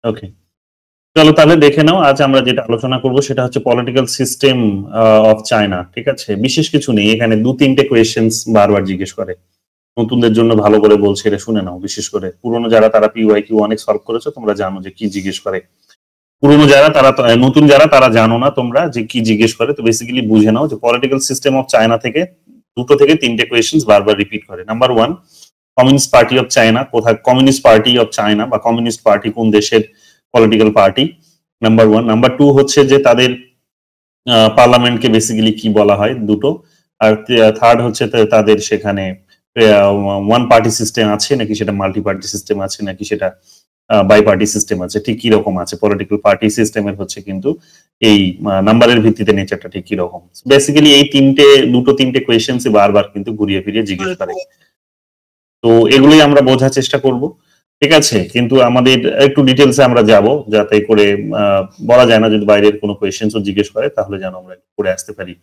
ওকে, চলো তাহলে দেখে নাও। আজ আমরা যেটা আলোচনা করব সেটা হচ্ছে পলিটিক্যাল সিস্টেম অফ চায়না। ঠিক আছে, বিশেষ কিছু নেই এখানে, 2-3টে কোয়েশ্চেন্স বারবার জিজ্ঞেস করে। নতুনদের জন্য ভালো করে বলছি, এটা শুনে নাও। বিশেষ করে পুরনো যারা, তারা PYQ অনেক সলভ করেছো, তোমরা জানো যে কি জিজ্ঞেস করে। পুরনো যারা তারা নতুন যারা তারা জানো না তোমরা যে কি জিজ্ঞেস করে। তো বেসিক্যালি বুঝে নাও যে পলিটিক্যাল সিস্টেম অফ চায়না থেকে 2 থেকে 3টে কোয়েশ্চেন্স বারবার রিপিট করে। Number 1, communist party of China. কোথায় কমিউনিস্ট পার্টি অফ চায়না বা কমিউনিস্ট পার্টি কোন দেশের পলিটিক্যাল পার্টি? নাম্বার 1। নাম্বার 2 হচ্ছে যে তাদের পার্লামেন্টকে বেসিক্যালি কি বলা হয়, দুটো। আর থার্ড হচ্ছে তাদের সেখানে ওয়ান পার্টি সিস্টেম আছে নাকি সেটা মাল্টি পার্টি সিস্টেম আছে নাকি সেটা বাই পার্টি সিস্টেম আছে, ঠিক কি রকম আছে। পলিটিক্যাল পার্টি সিস্টেমের হচ্ছে কিন্তু এই নাম্বারের ভিত্তিতে নেচারটা ঠিক কি রকম। বেসিক্যালি এই 2-3টে কোয়েশ্চেন্স বারবার কিন্তু ঘুরিয়ে ফিরিয়ে জিজ্ঞেস করে। তো এগুলোই আমরা বোঝার চেষ্টা করব। ঠিক আছে, কিন্তু আমাদের একটু ডিটেলসে আমরা যাব, যাতে করে বলা যায় না যদি বাইরের কোনো কোয়েশ্চেন্সও জিজ্ঞেস করে তাহলে যেন আমরা করে আসতে পারি।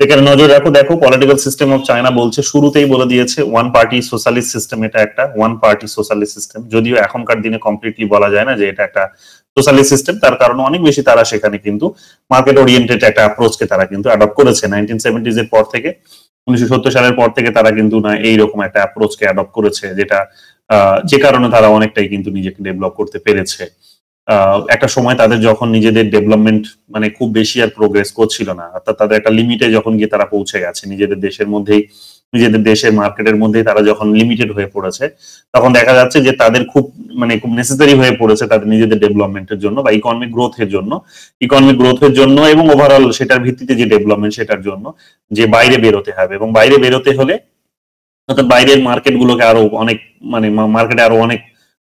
এখানে নজর রাখো, দেখো পলিটিক্যাল সিস্টেম অফ চায়না বলছে, শুরুতেই বলে দিয়েছে ওয়ান পার্টি সোশ্যালিস্ট সিস্টেম। এটা একটা ওয়ান পার্টি সোশ্যালিস্ট সিস্টেম, যদিও এখনকার দিনে কমপ্লিটলি বলা যায় না যে এটা একটা সোশ্যালিস্ট সিস্টেম। তার কারণ অনেক বেশি তারা সেখানে কিন্তু মার্কেট ওরিয়েন্টেড একটা অ্যাপ্রোচকে তারা কিন্তু অ্যাডপ্ট করেছে 1970s এর পর থেকে। 1970 সালের পর থেকে তারা কিন্তু না এইরকম একটা অ্যাপ্রোচকে অ্যাডপ্ট করেছে, যেটা যে কারণে তারা অনেকটাই কিন্তু নিজেকে ডেভেলপ করতে পেরেছে। একটা সময় তাদের যখন নিজেদের ডেভেলপমেন্ট মানে খুব বেশি আর প্রোগ্রেস করছিল না, অর্থাৎ তাদের একটা লিমিটে যখন গিয়ে তারা পৌঁছে গেছে নিজেদের দেশের মধ্যেই, নিজেদের দেশের মার্কেটের মধ্যেই তারা যখন লিমিটেড হয়ে পড়েছে, তখন দেখা যাচ্ছে যে তাদের খুব খুব নেসেসারি হয়ে পড়েছে তাদের নিজেদের ডেভেলপমেন্টের জন্য বা ইকোনমিক গ্রোথের জন্য এবং ওভারঅল সেটার ভিত্তিতে যে ডেভেলপমেন্ট সেটার জন্য যে বাইরে বেরোতে হবে। এবং বাইরে বেরোতে হলে অর্থাৎ বাইরের মার্কেট গুলোকে আরো অনেক মার্কেটে আরো অনেক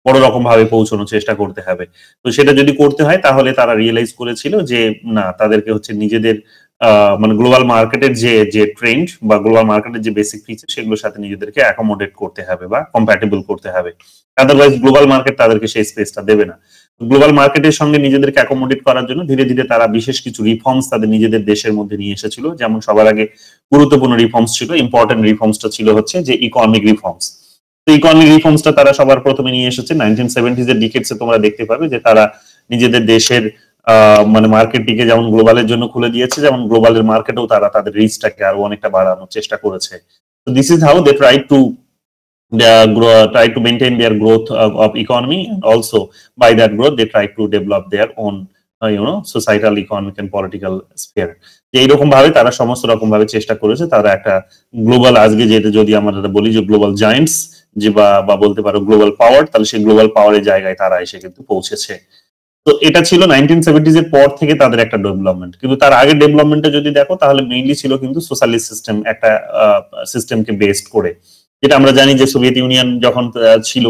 বড় রকম ভাবে পৌঁছানোর চেষ্টা করতে হবে। তো সেটা যদি করতে হয় তাহলে তারা রিয়েলাইজ করেছিল যে না, তাদেরকে হচ্ছে নিজেদের গ্লোবাল মার্কেটের যে ট্রেন্ড বা গ্লোবাল মার্কেটের যে বেসিক ফিচার সেগুলোর সাথে নিজেদেরকে অ্যাকোমোডেট করতে হবে বা কম্প্যাটেবল করতে হবে। আদারওয়াইজ গ্লোবাল মার্কেট তাদেরকে সেই স্পেসটা দেবে না। গ্লোবাল মার্কেটের সঙ্গে নিজেদেরকে অ্যাকোমোডেট করার জন্য ধীরে ধীরে তারা বিশেষ কিছু রিফর্মস তাদের নিজেদের দেশের মধ্যে নিয়ে এসেছিল। যেমন সবার আগে গুরুত্বপূর্ণ রিফর্মস ছিল, ইম্পর্টেন্ট রিফর্মসটা ছিল হচ্ছে যে ইকোনমিক রিফর্মস। তো ইকোনমিক রিফর্মসটা তারা সবার প্রথমে নিয়ে এসেছে 1970s এর ডিকেডসে। তোমরা দেখতে পাবে যে তারা নিজেদের দেশের মার্কেটটিকে যেমন গ্লোবালের জন্য খুলে দিয়েছে, যেমন গ্লোবালের মার্কেটেও তারা তাদের রিচটাকে আরো অনেকটা বাড়ানোর চেষ্টা করেছে। তো this is how they try to maintain their growth of economy, and also by that growth they try to develop their own societal, economic and political sphere. যে এইরকম ভাবে তারা সমস্ত রকম ভাবে চেষ্টা করেছে তারা একটা গ্লোবাল, আজকে যেটা যদি আমরা বলি যে গ্লোবাল জায়ান্টস যে বা বলতে পারো গ্লোবাল পাওয়ার, তাহলে সেই গ্লোবাল পাওয়ারের জায়গায় তারা এসে কিন্তু পৌঁছেছে। তো এটা ছিল 1970s এর পর থেকে তাদের একটা ডেভেলপমেন্ট। কিন্তু তার আগের ডেভেলপমেন্টটা যদি দেখো তাহলে মেইনলি ছিল কিন্তু সোশ্যালিস্ট সিস্টেম, একটা সিস্টেমকে বেসড করে। যেটা আমরা জানি যে সোভিয়েত ইউনিয়ন যখন ছিল,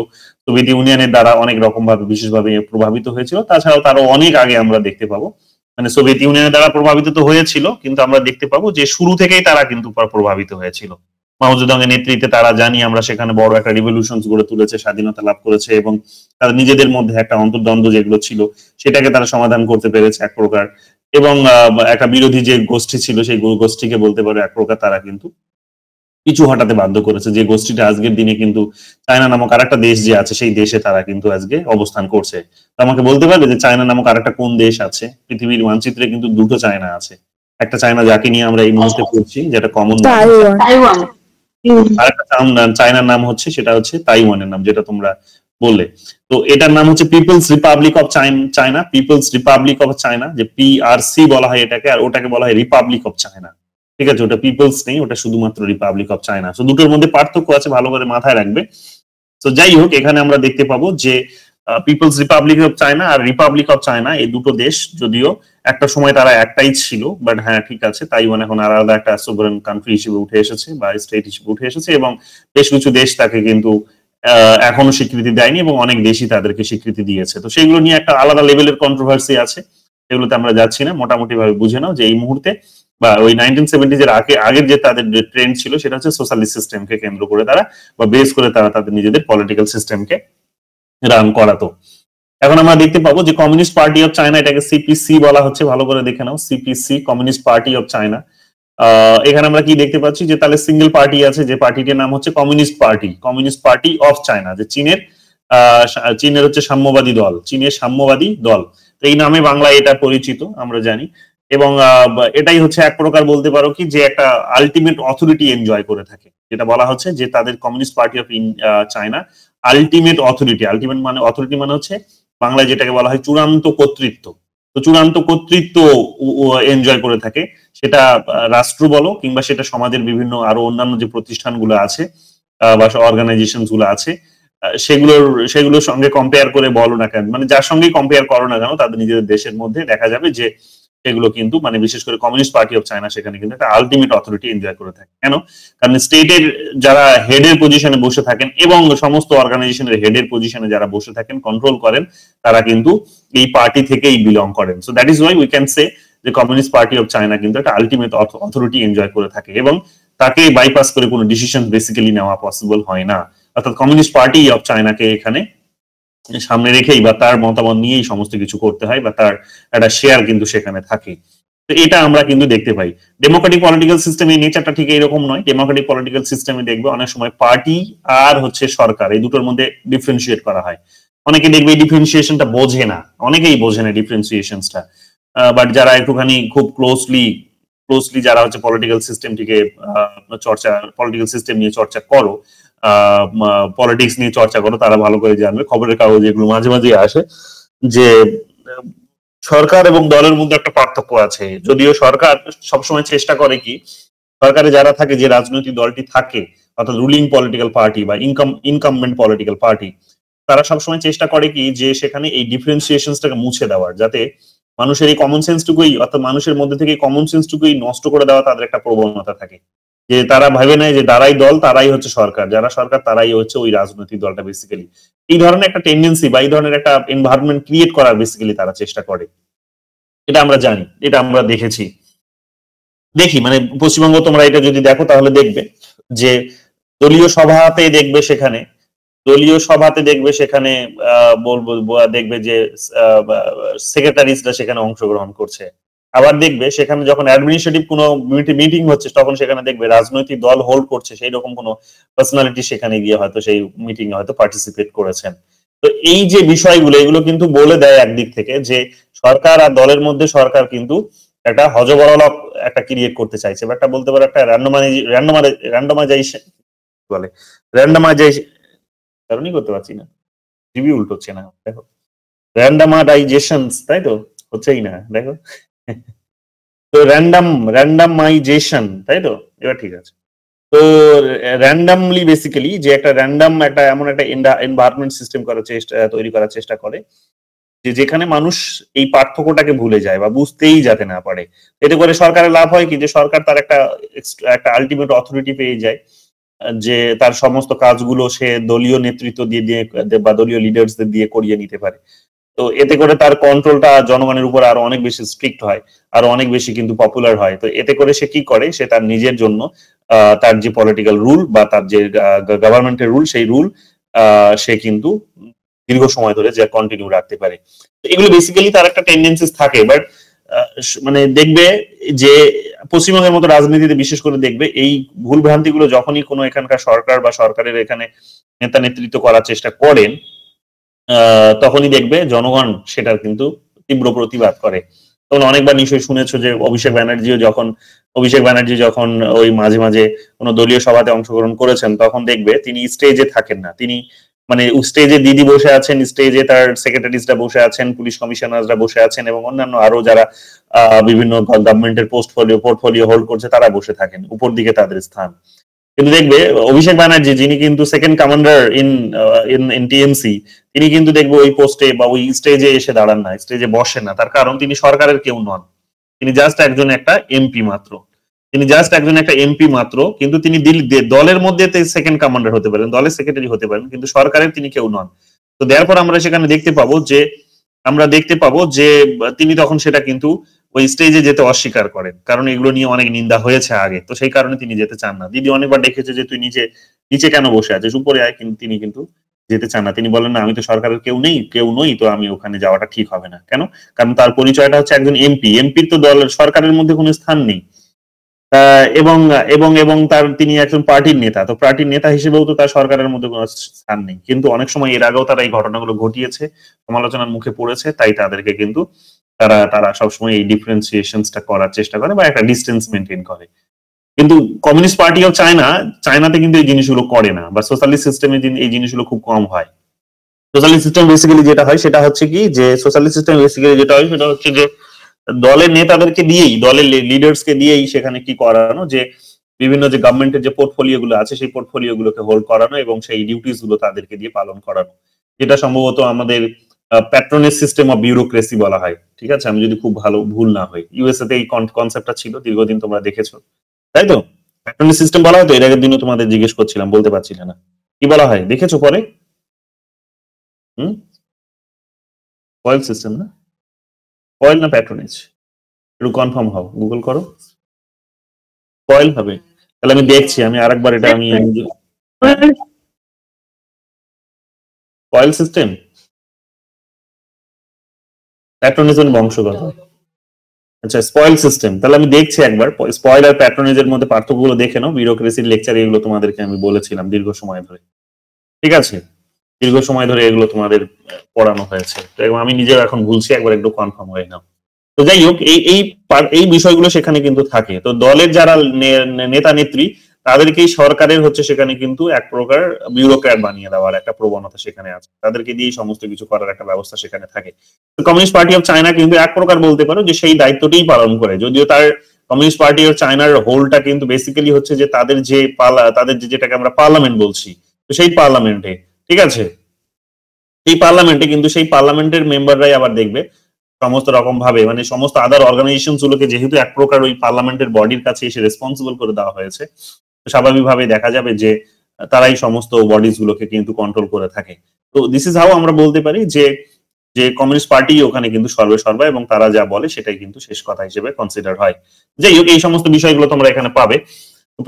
সোভিয়েত ইউনিয়নের দ্বারা অনেক রকম ভাবে বিশেষভাবে প্রভাবিত হয়েছিল। তাছাড়াও তারও অনেক আগে আমরা দেখতে পাবো সোভিয়েত ইউনিয়নের দ্বারা প্রভাবিত তো হয়েছিল, কিন্তু আমরা দেখতে পাবো যে শুরু থেকেই তারা কিন্তু প্রভাবিত হয়েছিল। মাও জেদুংয়ের নেতৃত্বে তারা জানি আমরা সেখানে বড় একটা রিভলিউশন গড়ে তুলেছে, স্বাধীনতা লাভ করেছে এবং তাদের নিজেদের মধ্যে একটা অন্তর্দ্বন্দ্ব যেগুলো ছিল সেটাকে তারা সমাধান করতে পেরেছে এক প্রকার। এবং একটা বিরোধী যে গোষ্ঠী ছিল সেই গোষ্ঠীকে বলতে পারো এক প্রকার তারা কিন্তু পিছু হটাতে বাধ্য করেছে, যে গোষ্ঠীটা আজকের দিনে কিন্তু চায়না নামক আরেকটা দেশ যে আছে সেই দেশে তারা কিন্তু আজকে অবস্থান করছে। তো আমাকে বলতে পারবে যে চায়না নামক আরেকটা কোন দেশ আছে? পৃথিবীর মানচিত্রে কিন্তু দুটো চায়না আছে। একটা চায়না যাকে নিয়ে আমরা এই মুহূর্তে পড়ছি, যেটা কমন নাম, আরেকটা চায়নার নাম হচ্ছে সেটা হচ্ছে তাইওয়ানের নাম, যেটা তোমরা বললে। তো এটার নাম হচ্ছে people's republic of China, people's republic of China, যে PRC বলা হয় এটাকে, আর ওটাকে বলা হয় রিপাবলিক অফ চায়না। ঠিক আছে, ওটা পিপলস নেই, ওটা শুধুমাত্র রিপাবলিক অফ চায়না। তো দুটোর মধ্যে পার্থক্য আছে, ভালো করে মাথায় রাখবে। তো যাই হোক, এখানে আমরা দেখতে পাবো যে পিপলস রিপাবলিক অফ চায়না আর রিপাবলিক অফ চায়না এই দুটো দেশ যদিও একটা সময় তারা একটাই ছিল, বাট হ্যাঁ ঠিক আছে, তাইওয়ান এখন আলাদা একটা সোভারেন কান্ট্রি হিসেবে উঠে এসেছে বা স্টেট হিসেবে উঠে এসেছে এবং বেশ কিছু দেশ তাকে কিন্তু এখনো স্বীকৃতি দেয়নি এবং অনেক দেশই তাদেরকে স্বীকৃতি দিয়েছে। তো সেগুলো নিয়ে একটা আলাদা লেভেলের কন্ট্রোভার্সি আছে, সেগুলোতে আমরা যাচ্ছি না। মোটামুটি ভাবে বুঝে নাও যে এই মুহূর্তে বা ওই 1970s এর আগের যে তাদের ট্রেন্ড ছিল সেটা হচ্ছে সোশ্যালিস্ট সিস্টেমকে কেন্দ্র করে তারা বা বেস করে তারা তাদের নিজেদের পলিটিক্যাল সিস্টেমকে রান করাতো। এখন আমরা দেখতে পাবো যে কমিউনিস্ট পার্টি অফ চায়না, এটাকে CPC বলা হচ্ছে, ভালো করে দেখে নাও, CPC, communist party of China. এখানে আমরা কি দেখতে পাচ্ছি যে তাহলে সিঙ্গেল পার্টি আছে, যে পার্টিটির নাম হচ্ছে কমিউনিস্ট পার্টি অফ চায়না, যে চীনের চীনের হচ্ছে সাম্যবাদী দল, চীনের সাম্যবাদী দল, তো এই নামে বাংলায় এটা পরিচিত আমরা জানি। এবং এটাই হচ্ছে এক প্রকার বলতে পারো কি যে একটা আলটিমেট অথরিটি এনজয় করে থাকে, যেটা বলা হচ্ছে যে তাদের communist party of China ultimate authority, ultimate মানে অথরিটি মানে হচ্ছে বাংলায় যেটাকে বলা হয় চূড়ান্ত কর্তৃত্ব, তো চূড়ান্ত কর্তৃত্ব এনজয় করে থাকে, সেটা রাষ্ট্র বলো কিংবা সেটা সমাজের বিভিন্ন আরো অন্যান্য যে প্রতিষ্ঠানগুলো আছে বা অর্গানাইজেশন গুলো আছে সেগুলোর সঙ্গে কম্পেয়ার করে বলো না কেন, মানে যার সঙ্গেই কম্পেয়ার করো না কেন তাদের নিজেদের দেশের মধ্যে দেখা যাবে যে সেগুলো কিন্তু মানে বিশেষ করে কমিউনিস্ট পার্টি অফ চায়না সেখানে কিন্তু একটা আলটিমেট অথরিটি এনজয় করে থাকে। কেন? কারণ স্টেটের যারা হেডের পজিশনে বসে থাকেন এবং সমস্ত অর্গানাইজেশনের হেডের পজিশনে যারা বসে থাকেন, কন্ট্রোল করেন, তারা কিন্তু এই পার্টি থেকেই বিলং করেন। So that is why we can say যে কমিউনিস্ট পার্টি অফ চায়না কিন্তু একটা আলটিমেট অথরিটি এনজয় করে থাকে এবং তাকে বাইপাস করে কোনো ডিসিশন বেসিক্যালি নেওয়া পসিবল হয় না। অর্থাৎ কমিউনিস্ট পার্টি অফ চায়নাকে এখানে সামনে রেখেই বা তার মতামত নিয়েই সমস্ত কিছু করতে হয় বা তার একটা শেয়ার কিন্তু সেখানে থাকে। তো এটা আমরা কিন্তু দেখতে পাই। ডেমোক্রেটিক পলিটিক্যাল সিস্টেমের নেচারটা ঠিক এরকম নয়। ডেমোক্রেটিক পলিটিক্যাল সিস্টেমে দেখবে অনেক সময় পার্টি আর হচ্ছে সরকার এই দুটোর মধ্যে ডিফারেন্সিয়েট করা হয়। অনেকে দেখবে এই ডিফারেন্সিয়েশনটা বোঝে না, অনেকেই বোঝে না ডিফারেন্সিয়েশনটা, বাট যারা একটুখানি খুব ক্লোজলি যারা হচ্ছে পলিটিক্যাল সিস্টেমটিকে চর্চা, পলিটিক্যাল সিস্টেম নিয়ে চর্চা করো, পলিটিক্স নিয়ে চর্চা করো, তারা ভালো করে জানবে, খবরের কাগজ এগুলো মাঝে মাঝে আসে যে সরকার এবং দলের মধ্যে একটা পার্থক্য আছে। যদিও সরকার সবসময় চেষ্টা করে কি, সরকারে যারা থাকে, যে রাজনৈতিক দলটি থাকে অর্থাৎ রুলিং পলিটিক্যাল পার্টি বা ইনকামবেন্ট পলিটিক্যাল পার্টি, তারা সবসময় চেষ্টা করে কি যে সেখানে এই ডিফারেন্সিয়েশনটাকে মুছে দেওয়ার, যাতে মানুষের এই কমন সেন্সটুকুই অর্থাৎ মানুষের মধ্যে থেকে কমন সেন্সটুকুই নষ্ট করে দেওয়া তাদের একটা প্রবণতা থাকে, যে তারা ভাবে নেয় যে যারাই দল তারাই হচ্ছে সরকার, যারা সরকার তারাই হচ্ছে ওই রাজনৈতিক দলটা। বেসিক্যালি এই ধরনের একটা টেন্ডেন্সি বা এই ধরনের একটা এনভায়রনমেন্ট ক্রিয়েট করার বেসিক্যালি তারা চেষ্টা করে। এটা আমরা জানি, এটা আমরা দেখি মানে পশ্চিমবঙ্গ তোমরা এটা যদি দেখো তাহলে দেখবে যে দলীয় সভাতে দেখবে সেখানে বলবো দেখবে যে সেক্রেটারিসরা সেখানে অংশগ্রহণ করছে। আবার দেখবে সেখানে যখন অ্যাডমিনিস্ট্রেটিভ কোনো মিটিং হচ্ছে তখন সেখানে দেখবে রাজনৈতিক দল হোল্ড করছে সেই রকম কোনো পার্সোনালিটি সেখানে গিয়ে হয়তো সেই মিটিং এ হয়তো পার্টিসিপেট করেছেন। তো এই যে বিষয়গুলো এগুলো কিন্তু বলে দেয় একদিক থেকে যে সরকার আর দলের মধ্যে সরকার কিন্তু একটা হযবরল একটা ক্রিয়েট করতে চাইছে, বা একটা বলতে পারো একটা র্যান্ডমাইজেশন বলে, র্যান্ডমাইজেশন কারণই করতে পারছি না, টিভি উল্টোচ্ছে না, দেখো র্যান্ডমাইজেশন, তাই তো হচ্ছেই না, দেখো তো র্যান্ডামাইজেশন, তাই তো এবার ঠিক আছে। তো র্যান্ডামলি বেসিক্যালি যে একটা র্যান্ডাম একটা এমন একটা এনভায়রনমেন্ট সিস্টেম তৈরি করার চেষ্টা করে যে যেখানে মানুষ এই পার্থক্যটাকে ভুলে যায় বা বুঝতেই যাতে না পারে। এতে করে সরকারের লাভ হয় কি, যে সরকার তার একটা আলটিমেট অথরিটি পেয়ে যায়, যে তার সমস্ত কাজগুলো সে দলীয় নেতৃত্ব দিয়ে বা দলীয় লিডার্সদের দিয়ে করিয়ে নিতে পারে। তো এতে করে তার কন্ট্রোলটা জনগণের উপর আরো অনেক বেশি স্ট্রিক্ট হয়, আরো অনেক বেশি কিন্তু পপুলার হয়। তো এতে করে সে কি করে, সে তার নিজের জন্য তার যে পলিটিক্যাল রুল বা তার যে গভর্নমেন্টের রুল, সেই রুল সে কিন্তু দীর্ঘ সময় ধরে যে কন্টিনিউ রাখতে পারে। এগুলো বেসিক্যালি তার একটা টেন্ডেন্সিস থাকে। বাট মানে দেখবে যে পশ্চিমবঙ্গের মতো রাজনীতিতে বিশেষ করে দেখবে এই ভুল ভ্রান্তিগুলো যখনই কোনো এখানকার সরকার বা সরকারের এখানে নেতা নেতৃত্ব করার চেষ্টা করেন, তখনই দেখবে জনগণ সেটার কিন্তু তীব্র প্রতিবাদ করে। তখন অনেকবার নিশ্চয়ই শুনেছো যে অভিষেক ব্যানার্জি যখন ওই মাঝে মাঝে কোনো দলীয় সভাতে অংশগ্রহণ করেছেন, তখন দেখবে তিনি স্টেজে থাকেন না, তিনি মানে স্টেজে দিদি বসে আছেন, স্টেজে তার সেক্রেটারিজরা বসে আছেন, পুলিশ কমিশনাররা বসে আছেন এবং অন্যান্য আরো যারা বিভিন্ন গভর্নমেন্টের পোর্টফোলিও হোল্ড করছে তারা বসে থাকেন, উপর দিকে তাদের স্থান। কিন্তু দেখবে অভিষেক ব্যানার্জি, যিনি কিন্তু সেকেন্ড কমান্ডার ইন টিএমসি, তিনি কিন্তু দেখবে ওই পোস্টে বা ওই স্টেজে এসে দাঁড়ান না, স্টেজে বসেন না। তার কারণ তিনি সরকারের কেউ নন, তিনি জাস্ট একজন একটা এমপি মাত্র। কিন্তু তিনি দলের মধ্যে সেকেন্ড কমান্ডার হতে পারেন, দলের সেক্রেটারি হতে পারেন, কিন্তু সরকারের তিনি কেউ নন। তো দেয়ারপর আমরা সেখানে দেখতে পাবো যে তিনি তখন সেটা কিন্তু ওই স্টেজে যেতে অস্বীকার করেন, কারণ এগুলো নিয়ে অনেক নিন্দা হয়েছে আগে, তো সেই কারণে তিনি যেতে চান না। দিদি অনেকবার দেখেছে যে তুই নিচে কেন বসে আছিস, উপরে আয়, কিন্তু তিনি কিন্তু যেতে চান না। তিনি বলেন না, আমি তো সরকারের কেউ নই, তো আমি ওখানে যাওয়াটা ঠিক হবে না। কেন? কারণ তার পরিচয়টা হচ্ছে একজন এমপির তো সরকারের মধ্যে কোনো স্থান নেই। এবং এবং এবং তার তিনি একজন পার্টির নেতা, তো পার্টির নেতা হিসেবেও তো তার সরকারের মধ্যে কোনো স্থান নেই। কিন্তু অনেক সময় এর আগেও তারা এই ঘটনাগুলো ঘটিয়েছে, সমালোচনার মুখে পড়েছে, তাই তাদেরকে কিন্তু তারা তারা সবসময় এই ডিফারেন্সিয়েশনসটা করার চেষ্টা করে বা একটা ডিস্টেন্স মেনটেন করে। কিন্তু কমিউনিস্ট পার্টি অফ চায়নাতে কিন্তু এই জিনিসগুলো করে না, বা সোশ্যালিস্ট সিস্টেমে এই জিনিসগুলো খুব কম হয়। সোশ্যালিস্ট সিস্টেম বেসিক্যালি যেটা হয় সেটা হচ্ছে কি, যে সোশ্যালিস্ট সিস্টেম বেসিক্যালি যেটা হয় সেটা হচ্ছে যে দলের নেতাদেরকে দিয়েই, দলের লিডার্স কে দিয়েই সেখানে কি করানো, যে বিভিন্ন যে গভর্নমেন্টের যে পোর্টফোলিও গুলো আছে সেই পোর্টফোলিও গুলোকে হোল্ড করানো এবং সেই ডিউটিস গুলো তাদেরকে দিয়ে পালন করানো, যেটা সম্ভবত আমাদের প্যাট্রোনেজ সিস্টেম অফ বিউরোক্রেসি বলা হয়। ঠিক আছে, আমি যদি খুব ভালো ভুল না হই, ইউএসএ তে এই কনসেপ্টটা ছিল, দীর্ঘদিন তোমরা দেখেছো, তাই তো? প্যাট্রোনেজ সিস্টেম বলা হয় তো, এর আগের দিনও তোমাদের জিজ্ঞেস করছিলাম, বলতে পারছিলে না কি বলা হয়, দেখেছো পরে? হুম, কয়েল সিস্টেম না, কয়েল না প্যাট্রোনেজ, একটু কনফার্ম হও, গুগল করো। কয়েল হবে, তাহলে আমি দেখছি, আমি আরেকবার এটা আমি কয়েল সিস্টেম প্যাট্রোনিজম বংশগত। আচ্ছা, স্পয়েল সিস্টেম, তাহলে আমি দেখছি একবার স্পয়েল আর প্যাট্রোনিজের মধ্যে পার্থক্যগুলো দেখে নাও। বিউরোক্রেসির লেকচার এগুলো তোমাদেরকে আমি বলেছিলাম দীর্ঘ সময় ধরে, ঠিক আছে, দীর্ঘ সময় ধরে এগুলো তোমাদের পড়ানো হয়েছে, তো আমি নিজেও এখন ভুলছি, একবার একটু কনফার্ম হয়ে নাও। তো যাই হোক, এই বিষয়গুলো সেখানে কিন্তু থাকে। তো দলের যারা নেতা নেত্রী, তাদেরকেই সরকারের হচ্ছে সেখানে কিন্তু এক প্রকার বিউরোক্র্যাট বানিয়ে দেওয়ার একটা প্রবণতা সেখানে আছে, তাদেরকে দিয়ে সমস্ত কিছু করার একটা ব্যবস্থা সেখানে থাকে। কমিউনিস্ট পার্টি অফ চায়না কিন্তু এক প্রকার বলতে পারো যে সেই দায়িত্বটাই পালন করে, যদিও তার কমিউনিস্ট পার্টি অফ চায়নার হোলটা কিন্তু বেসিক্যালি হচ্ছে যে তাদের যেটাকে আমরা পার্লামেন্ট বলছি, তো সেই পার্লামেন্টে, ঠিক আছে, এই পার্লামেন্টে কিন্তু সেই পার্লামেন্টের মেম্বাররাই আবার দেখবে সমস্ত রকম ভাবে, মানে সমস্ত আদার অর্গানাইজেশন গুলোকে যেহেতু এক প্রকার ওই পার্লামেন্টের বডির কাছে এসে রেসপন্সিবল করে দেওয়া হয়েছে, স্বাভাবিকভাবে দেখা যাবে যে তারাই সমস্ত বডিজ গুলোকে কিন্তু কন্ট্রোল করে থাকে। তো দিস ইজ হাউ আমরা বলতে পারি যে যে কমিউনিস্ট পার্টি ওখানে কিন্তু সর্বা এবং তারা যা বলে সেটাই কিন্তু শেষ কথা হিসেবে কনসিডার হয়। যাই হোক, এই সমস্ত বিষয়গুলো তোমরা এখানে পাবে।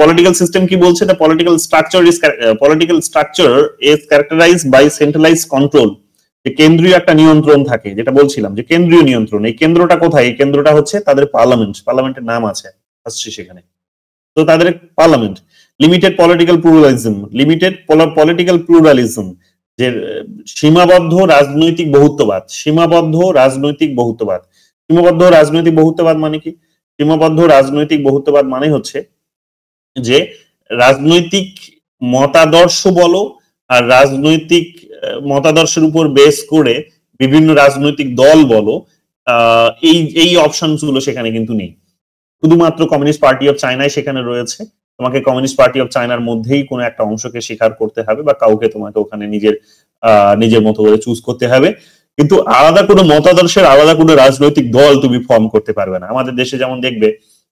পলিটিক্যাল সিস্টেম কি বলছে, the political structure is characterised by centralised control, যে কেন্দ্রীয় একটা নিয়ন্ত্রণ থাকে, যেটা বলছিলাম যে কেন্দ্রীয় নিয়ন্ত্রণ। এই কেন্দ্রটা কোথায়? এই কেন্দ্রটা হচ্ছে তাদের পার্লামেন্টের নাম আছে, আসছে সেখানে, তো তাদের পার্লামেন্ট। লিমিটেড প্লুরালিজম, যে সীমাবদ্ধ রাজনৈতিক বহুত্ববাদ মানে কি? সীমাবদ্ধ রাজনৈতিক বহুত্ববাদ মানে হচ্ছে যে রাজনৈতিক মতাদর্শ বলো আর রাজনৈতিক মতাদর্শের উপর বেস করে বিভিন্ন রাজনৈতিক দল বলো, এই অপশন গুলো সেখানে কিন্তু নেই। শুধুমাত্র কমিউনিস্ট পার্টি অফ চায়নায় সেখানে রয়েছে। তোমাকে কমিউনিস্ট পার্টি অফ চায়নার মধ্যেই কোনো একটা অংশকে স্বীকার করতে হবে বা কাউকে তোমাকে ওখানে নিজের মতো করে চুজ করতে হবে, কিন্তু আলাদা কোনো মতাদর্শের আলাদা কোনো রাজনৈতিক দল তুমি ফর্ম করতে পারবে না। আমাদের দেশে যেমন দেখবে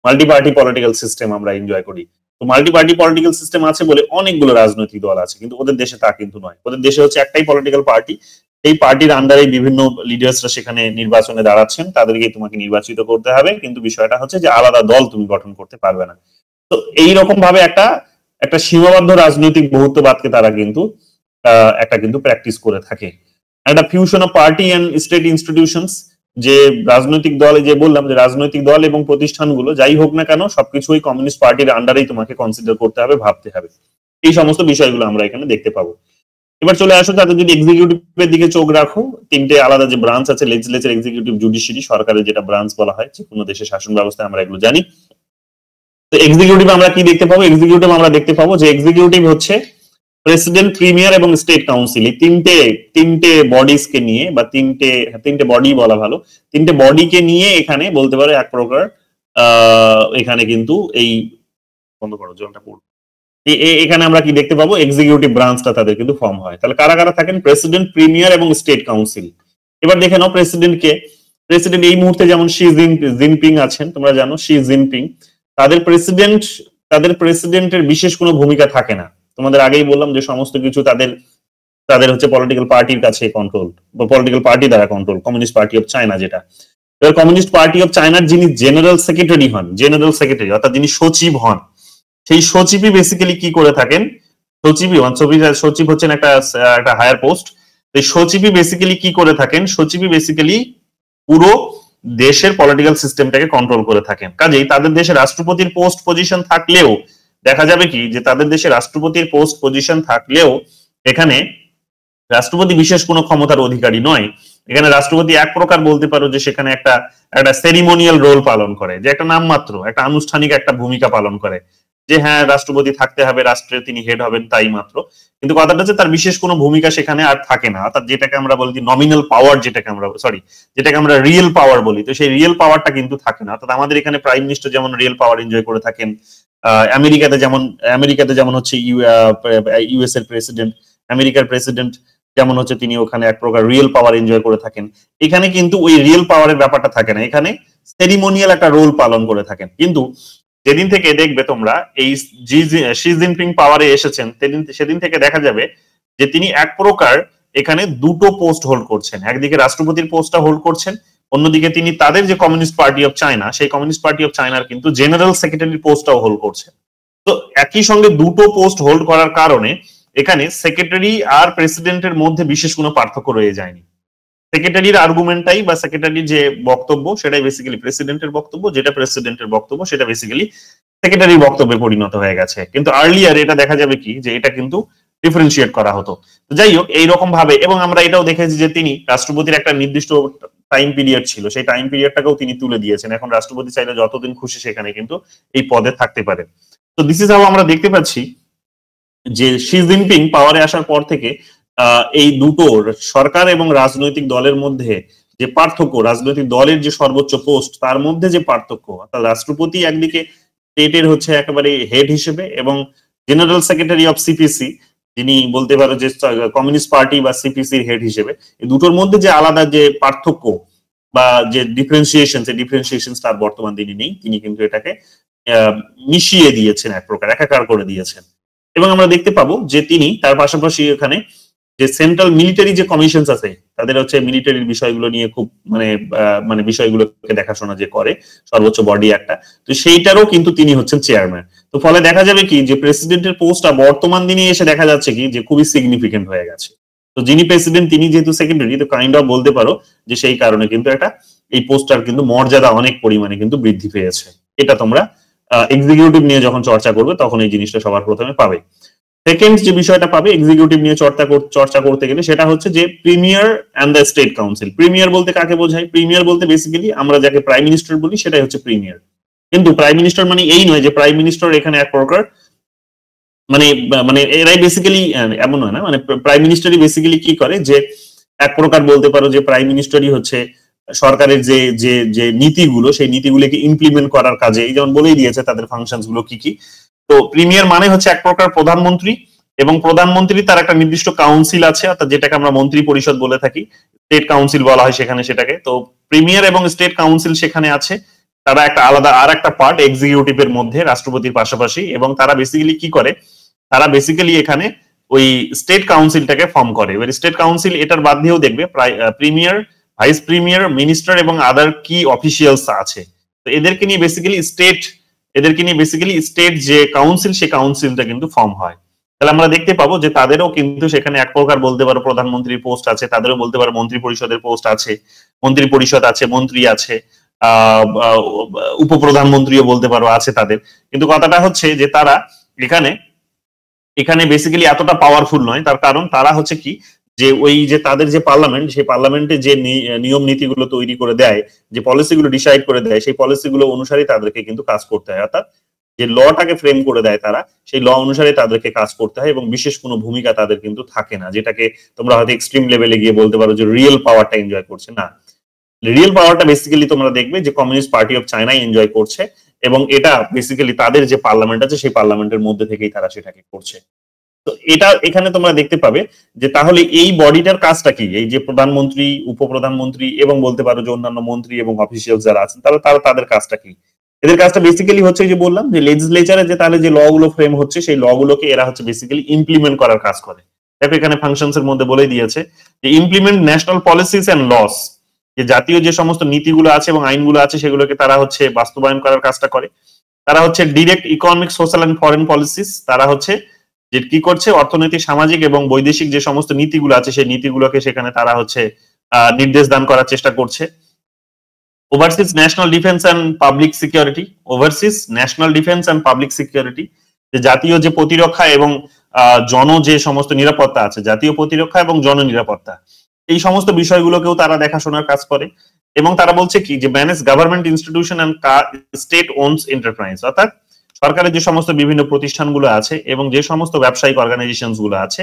মাল্টি পার্টি পলিটিক্যাল সিস্টেম আমরা এনজয় করি, তো মাল্টি পার্টি পলিটিক্যাল সিস্টেম আছে বলে অনেকগুলো রাজনৈতিক দল আছে, কিন্তু ওদের দেশে তা কিন্তু নয়। ওদের দেশে হচ্ছে একটাই পলিটিক্যাল পার্টি, এই পার্টির আন্ডারে বিভিন্ন লিডার্সরা সেখানে নির্বাচনে দাঁড়াচ্ছেন, তাদেরকে তোমাকে নির্বাচিত করতে হবে, কিন্তু বিষয়টা হচ্ছে যে আলাদা দল তুমি গঠন করতে পারবে না। তো এইরকম ভাবে একটা একটা সীমাবদ্ধ রাজনৈতিক বহুত্ববাদকে তারা কিন্তু একটা কিন্তু প্র্যাকটিস করে থাকে। একটা fusion of party and state institutions, যে রাজনৈতিক দল, যে বললাম যে রাজনৈতিক দল এবং প্রতিষ্ঠানগুলো যাই হোক না কেন সবকিছুই কমিউনিস্ট পার্টির আন্ডারেই তোমাকে কনসিডার করতে হবে, ভাবতে হবে। এই সমস্ত বিষয়গুলো আমরা এখানে দেখতে পাবো। এবার চলে আসো, তাদের যদি এক্সিকিউটিভের দিকে চোখ রাখো, তিনটে আলাদা যে ব্রাঞ্চ আছে, লেজিসলেচার, এক্সিকিউটিভ, জুডিশিয়ারি, সরকারের যেটা ব্রাঞ্চ বলা হয় যে কোনো দেশের শাসন ব্যবস্থায়, আমরা এগুলো জানি। তো এক্সিকিউটিভ আমরা কি দেখতে পাবো? এক্সিকিউটিভ আমরা দেখতে পাবো যে এক্সিকিউটিভ হচ্ছে প্রেসিডেন্ট, প্রিমিয়ার এবং স্টেট কাউন্সিল, এই তিনটে বডিজ কে নিয়ে, বা তিনটে বডি বলা ভালো, তিনটে বডিকে নিয়ে এখানে বলতে পারো এক প্রকার এখানে কিন্তু এই বন্ধ করো জলটা পড়ো, এখানে আমরা কি দেখতে পাবো? এক্সিকিউটিভ ব্রাঞ্চটা তাদের কিন্তু ফর্ম হয়। তাহলে কারা কারা থাকেন? প্রেসিডেন্ট, প্রিমিয়ার এবং স্টেট কাউন্সিল। এবার দেখে নাও প্রেসিডেন্ট এই মুহূর্তে যেমন শি জিনপিং আছেন, তোমরা জানো শি জিনপিং, তাদের প্রেসিডেন্টের বিশেষ কোনো ভূমিকা থাকে না। তোমাদের আগেই বললাম যে সমস্ত কিছু তাদের হচ্ছে পলিটিক্যাল পার্টির কাছে কন্ট্রোল, বা পলিটিক্যাল পার্টি দ্বারা control, communist party of China যেটা। এবার কমিউনিস্ট পার্টি অফ চায়নার যিনি জেনারেল সেক্রেটারি অর্থাৎ যিনি সচিব হন, সেই সচিবই বেসিক্যালি কি করে থাকেন? সচিব হচ্ছেন একটা হায়ার পোস্ট। এই সচিবই বেসিক্যালি কি করে থাকেন? সচিবই বেসিক্যালি পুরো দেশের পলিটিক্যাল সিস্টেমটাকে কন্ট্রোল করে থাকেন। কাজেই তাদের দেশে রাষ্ট্রপতির পোস্ট পজিশন থাকলেও দেখা যাবে কি যে তাদের দেশে রাষ্ট্রপতির পোস্ট পজিশন থাকলেও এখানে রাষ্ট্রপতি বিশেষ কোনো ক্ষমতার অধিকারী নয়। এখানে রাষ্ট্রপতি এক প্রকার বলতে পারো যে সেখানে একটা একটা সেরিমোনিয়াল রোল পালন করে, যে একটা নামমাত্র একটা আনুষ্ঠানিক একটা ভূমিকা পালন করে, যে হ্যাঁ রাষ্ট্রপতি থাকতে হবে, রাষ্ট্রের তিনি হেড হবেন তাই মাত্র। কিন্তু কথাটা হচ্ছে তার বিশেষ কোনো ভূমিকা সেখানে আর থাকে না, অর্থাৎ যেটাকে আমরা বলি নমিনাল পাওয়ার, যেটাকে আমরা রিয়েল পাওয়ার বলি, তো সেই রিয়েল পাওয়ারটা কিন্তু থাকে না। অর্থাৎ আমাদের এখানে প্রাইম মিনিস্টার যেমন রিয়েল পাওয়ার এনজয় করে থাকেন, আমেরিকাতে যেমন হচ্ছে ইউএস এর প্রেসিডেন্ট, আমেরিকার প্রেসিডেন্ট যেমন হচ্ছে তিনি ওখানে এক প্রকার রিয়েল পাওয়ার এনজয় করে থাকেন। এখানে কিন্তু ওই রিয়েল পাওয়ারের ব্যাপারটা থাকে না, এখানে সেরিমোনিয়াল একটা রোল পালন করে থাকেন। কিন্তু যেদিন থেকে দেখবে তোমরা এই শি জিনপিং পাওয়ারে এসেছেন সেদিন থেকে দেখা যাবে যে তিনি এক প্রকার এখানে দুটো পোস্ট হোল্ড করছেন। একদিকে রাষ্ট্রপতির পোস্টটা হোল্ড করছেন, অন্যদিকে তিনি তাদের যে কমিউনিস্ট পার্টি অফ চায়না, সেই কমিউনিস্ট পার্টি অফ চায়নার কিন্তু জেনারেল সেক্রেটারির পোস্টটাও হোল্ড করছেন। তো একই সঙ্গে দুটো পোস্ট হোল্ড করার কারণে এখানে সেক্রেটারি আর প্রেসিডেন্টের মধ্যে বিশেষ কোনো পার্থক্য রয়ে যায়নি। সেক্রেটারির আর্গুমেন্টটাই বা সেক্রেটারির যে বক্তব্য সেটাই বেসিক্যালি প্রেসিডেন্টের বক্তব্য, যেটা প্রেসিডেন্টের বক্তব্য সেটা বেসিক্যালি সেক্রেটারির বক্তব্যে পরিণত হয়ে গেছে। কিন্তু আর্লিয়ার এটা দেখা যাবে কি যে এটা কিন্তু ডিফারেন্সিয়েট করা হতো। যাই হোক, এইরকম ভাবে, এবং আমরা এটাও দেখেছি যে তিনি রাষ্ট্রপতির একটা নির্দিষ্ট টাইম পিরিয়ড ছিল, সেই টাইম পিরিয়ডটাকেও তিনি তুলে দিয়েছেন। এখন রাষ্ট্রপতি চাইলে যতদিন খুশি সেখানে কিন্তু এই পদে থাকতে পারে। তো দিস ইজ হাউ আমরা দেখতে পাচ্ছি যে শি জিনপিং পাওয়ারে আসার পর থেকে এই দুটো সরকার এবং রাজনৈতিক দলের মধ্যে যে পার্থক্য, রাজনৈতিক দলের যে সর্বোচ্চ পোস্ট তার মধ্যে যে পার্থক্য, অর্থাৎ রাষ্ট্রপতি একদিকে স্টেটের হচ্ছে একেবারে হেড হিসেবে এবং জেনারেল সেক্রেটারি অফ সিপিসি যিনি বলতে পারো যে কমিউনিস্ট পার্টি বা সিপিসির হেড হিসেবে, এই দুটোর মধ্যে যে আলাদা যে পার্থক্য বা যে ডিফারেন্সিয়েশন, সেই ডিফারেন্সিয়েশন তার বর্তমান দিনে নেই। তিনি কিন্তু এটাকে মিশিয়ে দিয়েছেন, এক প্রকার একাকার করে দিয়েছেন। এবং আমরা দেখতে পাবো যে তিনি তার পাশাপাশি এখানে যে সেন্ট্রাল মিলিটারি যে কমিশন আছে তাদের হচ্ছে মিলিটারির বিষয়গুলো নিয়ে খুব মানে বিষয়গুলোকে দেখাশোনা যে করে সর্বোচ্চ বডি একটা, তো সেইটারও কিন্তু তিনি হচ্ছেন চেয়ারম্যান। তো ফলে দেখা যাবে কি যে প্রেসিডেন্টের পোস্টটা বর্তমান দিনে এসে দেখা যাচ্ছে কি যে খুবই সিগনিফিকেন্ট হয়ে গেছে। তো যিনি প্রেসিডেন্ট তিনি যেহেতু সেক্রেটারি, তো কাইন্ড অফ বলতে পারো যে সেই কারণে কিন্তু একটা এই পোস্টটার কিন্তু মর্যাদা অনেক পরিমাণে কিন্তু বৃদ্ধি পেয়েছে। এটা তোমরা এক্সিকিউটিভ নিয়ে যখন চর্চা করবে তখন এই জিনিসটা সবার প্রথমে পাবে। সেকেন্ড যে বিষয়টা পাবে এক্সিকিউটিভ নিয়ে চর্চা করতে গেলে সেটা হচ্ছে যে premier and the state council. Premier বলতে কাকে বোঝায়? প্রিমিয়ার বলতে বেসিক্যালি আমরা যাকে প্রাইম মিনিস্টার বলি সেটাই হচ্ছে প্রিমিয়ার। কিন্তু প্রাইম মিনিস্টার মানে এই নয় যে প্রাইম মিনিস্টার এখানে এক প্রকার মানে মানে এরাই বেসিক্যালি এমন হয় না, মানে প্রাইম মিনিস্টারই বেসিক্যালি কি করে যে এক প্রকার বলতে পারো যে প্রাইম মিনিস্টারই হচ্ছে সরকারের যে যে যে নীতিগুলো সেই নীতিগুলোকে ইমপ্লিমেন্ট করার কাজে, এই যেমন বলেই দিয়েছে তাদের ফাংশনস গুলো কি কি। তো প্রিমিয়ার মানে হচ্ছে এক প্রকার প্রধানমন্ত্রী, এবং প্রধানমন্ত্রী তার একটা নির্দিষ্ট কাউন্সিল আছে, অর্থাৎ যেটাকে আমরা মন্ত্রী পরিষদ বলে থাকি, স্টেট কাউন্সিল বলা হয় সেখানে সেটাকে। তো প্রিমিয়ার এবং স্টেট কাউন্সিল সেখানে আছে, তারা একটা আলাদা আর একটা পার্ট এক্সিকিউটিভের মধ্যে রাষ্ট্রপতির পাশাপাশি। এবং তারা বেসিক্যালি কি করে, তারা বেসিক্যালি এখানে ওই স্টেট কাউন্সিলটাকে ফর্ম করে। এবার স্টেট কাউন্সিল এটার বাদ দিয়েও দেখবে প্রিমিয়ার, ভাইস প্রিমিয়ার, মিনিস্টার এবং আদার কি অফিসিয়ালস আছে, তো এদেরকে নিয়ে বেসিক্যালি স্টেট যে কাউন্সিল সেই কাউন্সিলটা কিন্তু ফর্ম হয়। তাহলে আমরা দেখতে পাবো যে তাদেরও কিন্তু সেখানে এক প্রকার বলতে পারো প্রধানমন্ত্রীর পোস্ট আছে, তাদেরও বলতে পারো মন্ত্রী পরিষদের পোস্ট আছে, মন্ত্রী পরিষদ আছে, মন্ত্রী আছে, উপপ্রধানমন্ত্রীও বলতে পারো আছে তাদের। কিন্তু কথাটা হচ্ছে যে তারা এখানে বেসিক্যালি এতটা পাওয়ারফুল নয়, তার কারণ তারা হচ্ছে কি যে ওই যে তাদের যে পার্লামেন্ট, সেই পার্লামেন্টে যে নিয়ম নীতিগুলো তৈরি করে দেয়, যে পলিসিগুলো ডিসাইড করে দেয়, সেই পলিসিগুলো অনুসারে তাদেরকে কিন্তু কাজ করতে হয়। অর্থাৎ যে লটাকে ফ্রেম করে দেয় তারা, সেই ল অনুসারে তাদেরকে কাজ করতে হয় এবং বিশেষ কোনো ভূমিকা তাদের কিন্তু থাকে না, যেটাকে তোমরা হয়তো এক্সট্রিম লেভেলে গিয়ে বলতে পারো যে রিয়েল পাওয়ারটা এনজয় করছে। না, রিয়েল পাওয়ারটা বেসিক্যালি তোমরা দেখবে যে কমিউনিস্ট পার্টি অফ চায়নাই এনজয় করছে, এবং এটা বেসিক্যালি তাদের যে পার্লামেন্ট আছে সেই পার্লামেন্টের মধ্যে থেকেই তারা সেটাকে করছে। তো এটা এখানে তোমরা দেখতে পাবে যে তাহলে এই বডিটার কাজটা কি, এই যে প্রধানমন্ত্রী, উপপ্রধানমন্ত্রী এবং বলতে পারো যে অন্যান্য মন্ত্রী এবং অফিসিয়াল যারা আছেন তারা তাদের কাজটা কি? এদের কাজটা বেসিক্যালি হচ্ছে যে বললাম যে লেজিসলেচারে যে তাহলে যে ল গুলো ফ্রেম হচ্ছে সেই ল গুলোকে এরা হচ্ছে বেসিক্যালি ইমপ্লিমেন্ট করার কাজ করে। দেখো এখানে ফাংশনস এর মধ্যে বলেই দিয়েছে যে implement national policies and laws, যে জাতীয় যে সমস্ত নীতিগুলো আছে এবং আইনগুলো আছে সেগুলোকে তারা হচ্ছে বাস্তবায়ন করার কাজটা করে। তারা হচ্ছে direct economic, social and foreign policies, তারা হচ্ছে যে কি করছে অর্থনৈতিক, সামাজিক এবং বৈদেশিক যে সমস্ত নীতিগুলো আছে সেই নীতিগুলোকে সেখানে তারা হচ্ছে নির্দেশ দান করার চেষ্টা করছে। Overseas national defence and public security, overseas national defence and public security, যে জাতীয় যে প্রতিরক্ষা এবং জন যে সমস্ত নিরাপত্তা আছে, জাতীয় প্রতিরক্ষা এবং জন নিরাপত্তা, এই সমস্ত বিষয়গুলোকেও তারা দেখাশোনার কাজ করে। এবং তারা বলছে কি যে manage government institution and state ওনস enterprise, অর্থাৎ সরকারের যে সমস্ত বিভিন্ন প্রতিষ্ঠানগুলো আছে এবং যে সমস্ত ব্যবসায়িক অর্গানাইজেশন গুলো আছে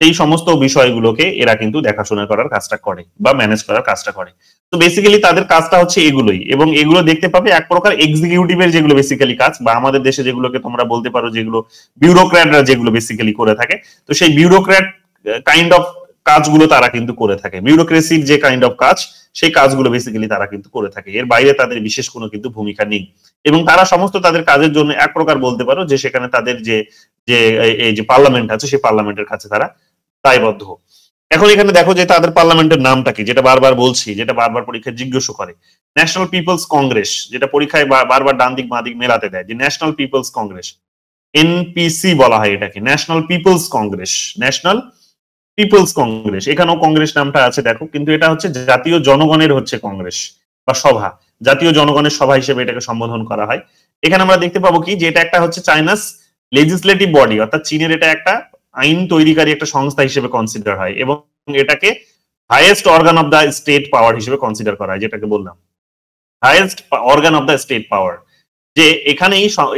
সেই সমস্ত বিষয়গুলোকে এরা কিন্তু দেখাশোনা করার কাজটা করে বা ম্যানেজ করার কাজটা করে। তো বেসিক্যালি তাদের কাজটা হচ্ছে এগুলোই, এবং এগুলো দেখতে পাবে এক প্রকার এক্সিকিউটিভের যেগুলো বেসিক্যালি কাজ, বা আমাদের দেশে যেগুলোকে তোমরা বলতে পারো যেগুলো বিউরোক্র্যাটরা যেগুলো বেসিক্যালি করে থাকে, তো সেই বিউরোক্র্যাট কাইন্ড অফ কাজগুলো তারা কিন্তু করে থাকে, বিউরোক্রেসির যে কাইন্ড অফ কাজ সেই কাজগুলো বেসিক্যালি তারা কিন্তু করে থাকে, এর বাইরে তাদের বিশেষ কোনো কিন্তু ভূমিকা নেই। এবং তারা সমস্ত তাদের কাজের জন্য এক প্রকার বলতে পারো যে সেখানে তাদের যে যে এই যে পার্লামেন্ট আছে সেই পার্লামেন্টের কাছে তারা দায়বদ্ধ। এখন এখানে দেখো যে তাদের পার্লামেন্টের নামটা কি, যেটা বারবার বলছি, যেটা বারবার পরীক্ষায় জিজ্ঞাসা করে, ন্যাশনাল পিপলস কংগ্রেস, যেটা পরীক্ষায় বারবার ডান দিক বাঁ দিক মেলাতে দেয়, যে ন্যাশনাল পিপলস কংগ্রেস, এনপিসি বলা হয় এটাকে, national people's congress, national people's congress. এখানেও কংগ্রেস নামটা আছে দেখো, কিন্তু এটা হচ্ছে জাতীয় জনগণের হচ্ছে কংগ্রেস বা সভা, জাতীয় জনগণের সভা হিসেবে এটাকে সম্বোধন করা হয়। এখানে আমরা দেখতে পাবো কি যে এটা একটা হচ্ছে চাইনাস লেজিসলেটিভ বডি, অর্থাৎ চীনের এটা একটা আইন তৈরিকারী একটা সংস্থা হিসেবে কনসিডার হয়, এবং এটাকে highest organ of the state power হিসেবে কনসিডার করা হয়, যেটাকে বললাম highest organ of the state power. যে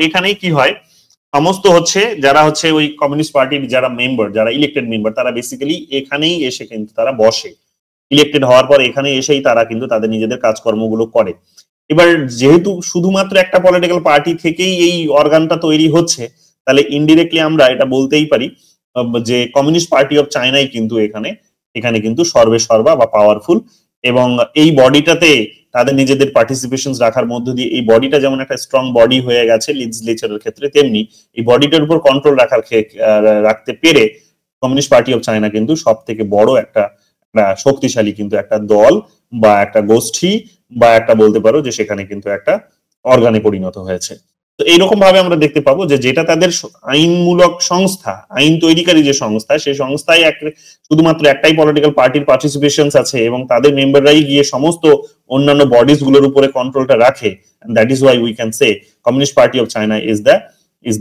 এখানেই কি হয়, সমস্ত হচ্ছে যারা হচ্ছে ওই কমিউনিস্ট পার্টির যারা মেম্বার, যারা ইলেক্টেড মেম্বার, তারা বেসিক্যালি এখানেই এসে কিন্তু তারা বসে, ইলেক্টেড হওয়ার পর এখানে এসেই তারা কিন্তু তাদের নিজেদের কাজকর্মগুলো করে। এবার যেহেতু শুধুমাত্র একটা পলিটিক্যাল পার্টি থেকেই এই অর্গানটা তৈরি হচ্ছে, তাহলে ইনডিরেক্টলি আমরা এটা বলতেই পারি যে কমিউনিস্ট পার্টি অফ চায়নাই কিন্তু এখানে কিন্তু সর্বেসর্বা বা পাওয়ারফুল, এবং এই বডিটাতে তাদের নিজেদের পার্টিসিপেশন রাখার মধ্য দিয়ে এই বডিটা যেমন একটা স্ট্রং বডি হয়ে গেছে লেজিসলেচারের ক্ষেত্রে, তেমনি এই বডিটার উপর কন্ট্রোল রাখতে পেরে কমিউনিস্ট পার্টি অফ চায়না কিন্তু সব থেকে বড় একটা শক্তিশালী কিন্তু একটা দল বা একটা গোষ্ঠী বা একটা বলতে পারো যে সেখানে কিন্তু একটা অর্গানে পরিণত হয়েছে। তো এইরকম ভাবে আমরা দেখতে পাবো যে যেটা তাদের আইনমূলক সংস্থা, আইন তৈরিকারী যে সংস্থা, সেই সংস্থায় শুধুমাত্র একটাই পলিটিক্যাল পার্টির পার্টিসিপেশন আছে এবং তাদের মেম্বাররাই গিয়ে সমস্ত অন্যান্য বডিজ গুলোর উপরে কন্ট্রোলটা রাখে। That is why we can say communist party of China is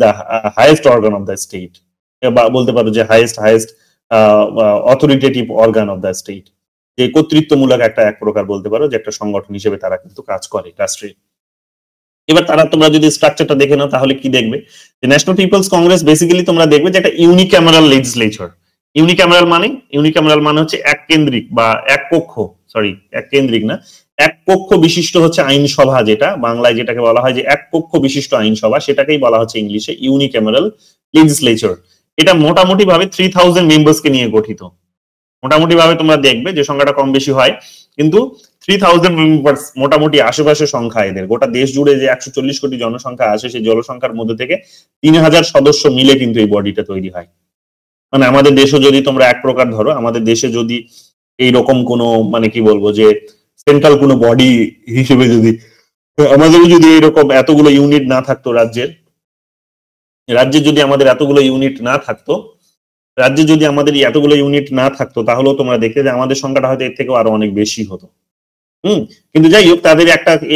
the highest organ of the state, বা বলতে পারো যে highest authoritative organ of the state, যে কর্তৃত্বমূলক এক প্রকার বলতে পারো যে একটা সংগঠন হিসেবে তারা কিন্তু কাজ করে রাষ্ট্রে। এবার তোমরা যদি স্ট্রাকচারটা দেখে নাও তাহলে কি দেখবে যে ন্যাশনাল পিপলস কংগ্রেস বেসিক্যালি তোমরা দেখবে যে একটা ইউনিক্যামেরাল লেজিসলেচার। ইউনিক্যামেরাল মানে হচ্ছে এক কেন্দ্রিক বা এক কক্ষ বিশিষ্ট হচ্ছে আইনসভা, যেটা বাংলায় যেটাকে বলা হয় যে এক কক্ষ বিশিষ্ট আইনসভা, সেটাকেই বলা হচ্ছে ইংলিশে ইউনিক্যামেরাল লেজিসলেচার। এটা মোটামুটি ভাবে 3000 মেম্বার্সকে নিয়ে গঠিত। মোটামুটি ভাবে তোমরা দেখবে যে সংখ্যাটা কম বেশি হয়, কিন্তু 3000 মেম্বার্স মোটামুটি আশেপাশে সংখ্যা এদের। গোটা দেশ জুড়ে যে 140 কোটি জনসংখ্যা আছে, সেই জনসংখ্যার মধ্যে থেকে 3000 সদস্য মিলে কিন্তু এই বডিটা তৈরি হয়। মানে আমাদের দেশে যদি তোমরা এক প্রকার ধরো, আমাদের দেশে যদি এইরকম কোনো মানে কি বলবো যে সেন্ট্রাল কোনো বডি হিসেবে যদি আমাদের যদি এরকম এতগুলো ইউনিট না থাকতো, রাজ্যে যদি আমাদের এতগুলো ইউনিট না থাকতো, তাহলেও তোমরা দেখতে যে আমাদের সংখ্যাটা হয়তো এর থেকেও আরো অনেক বেশি হতো। কিন্তু যাই হোক, তাদের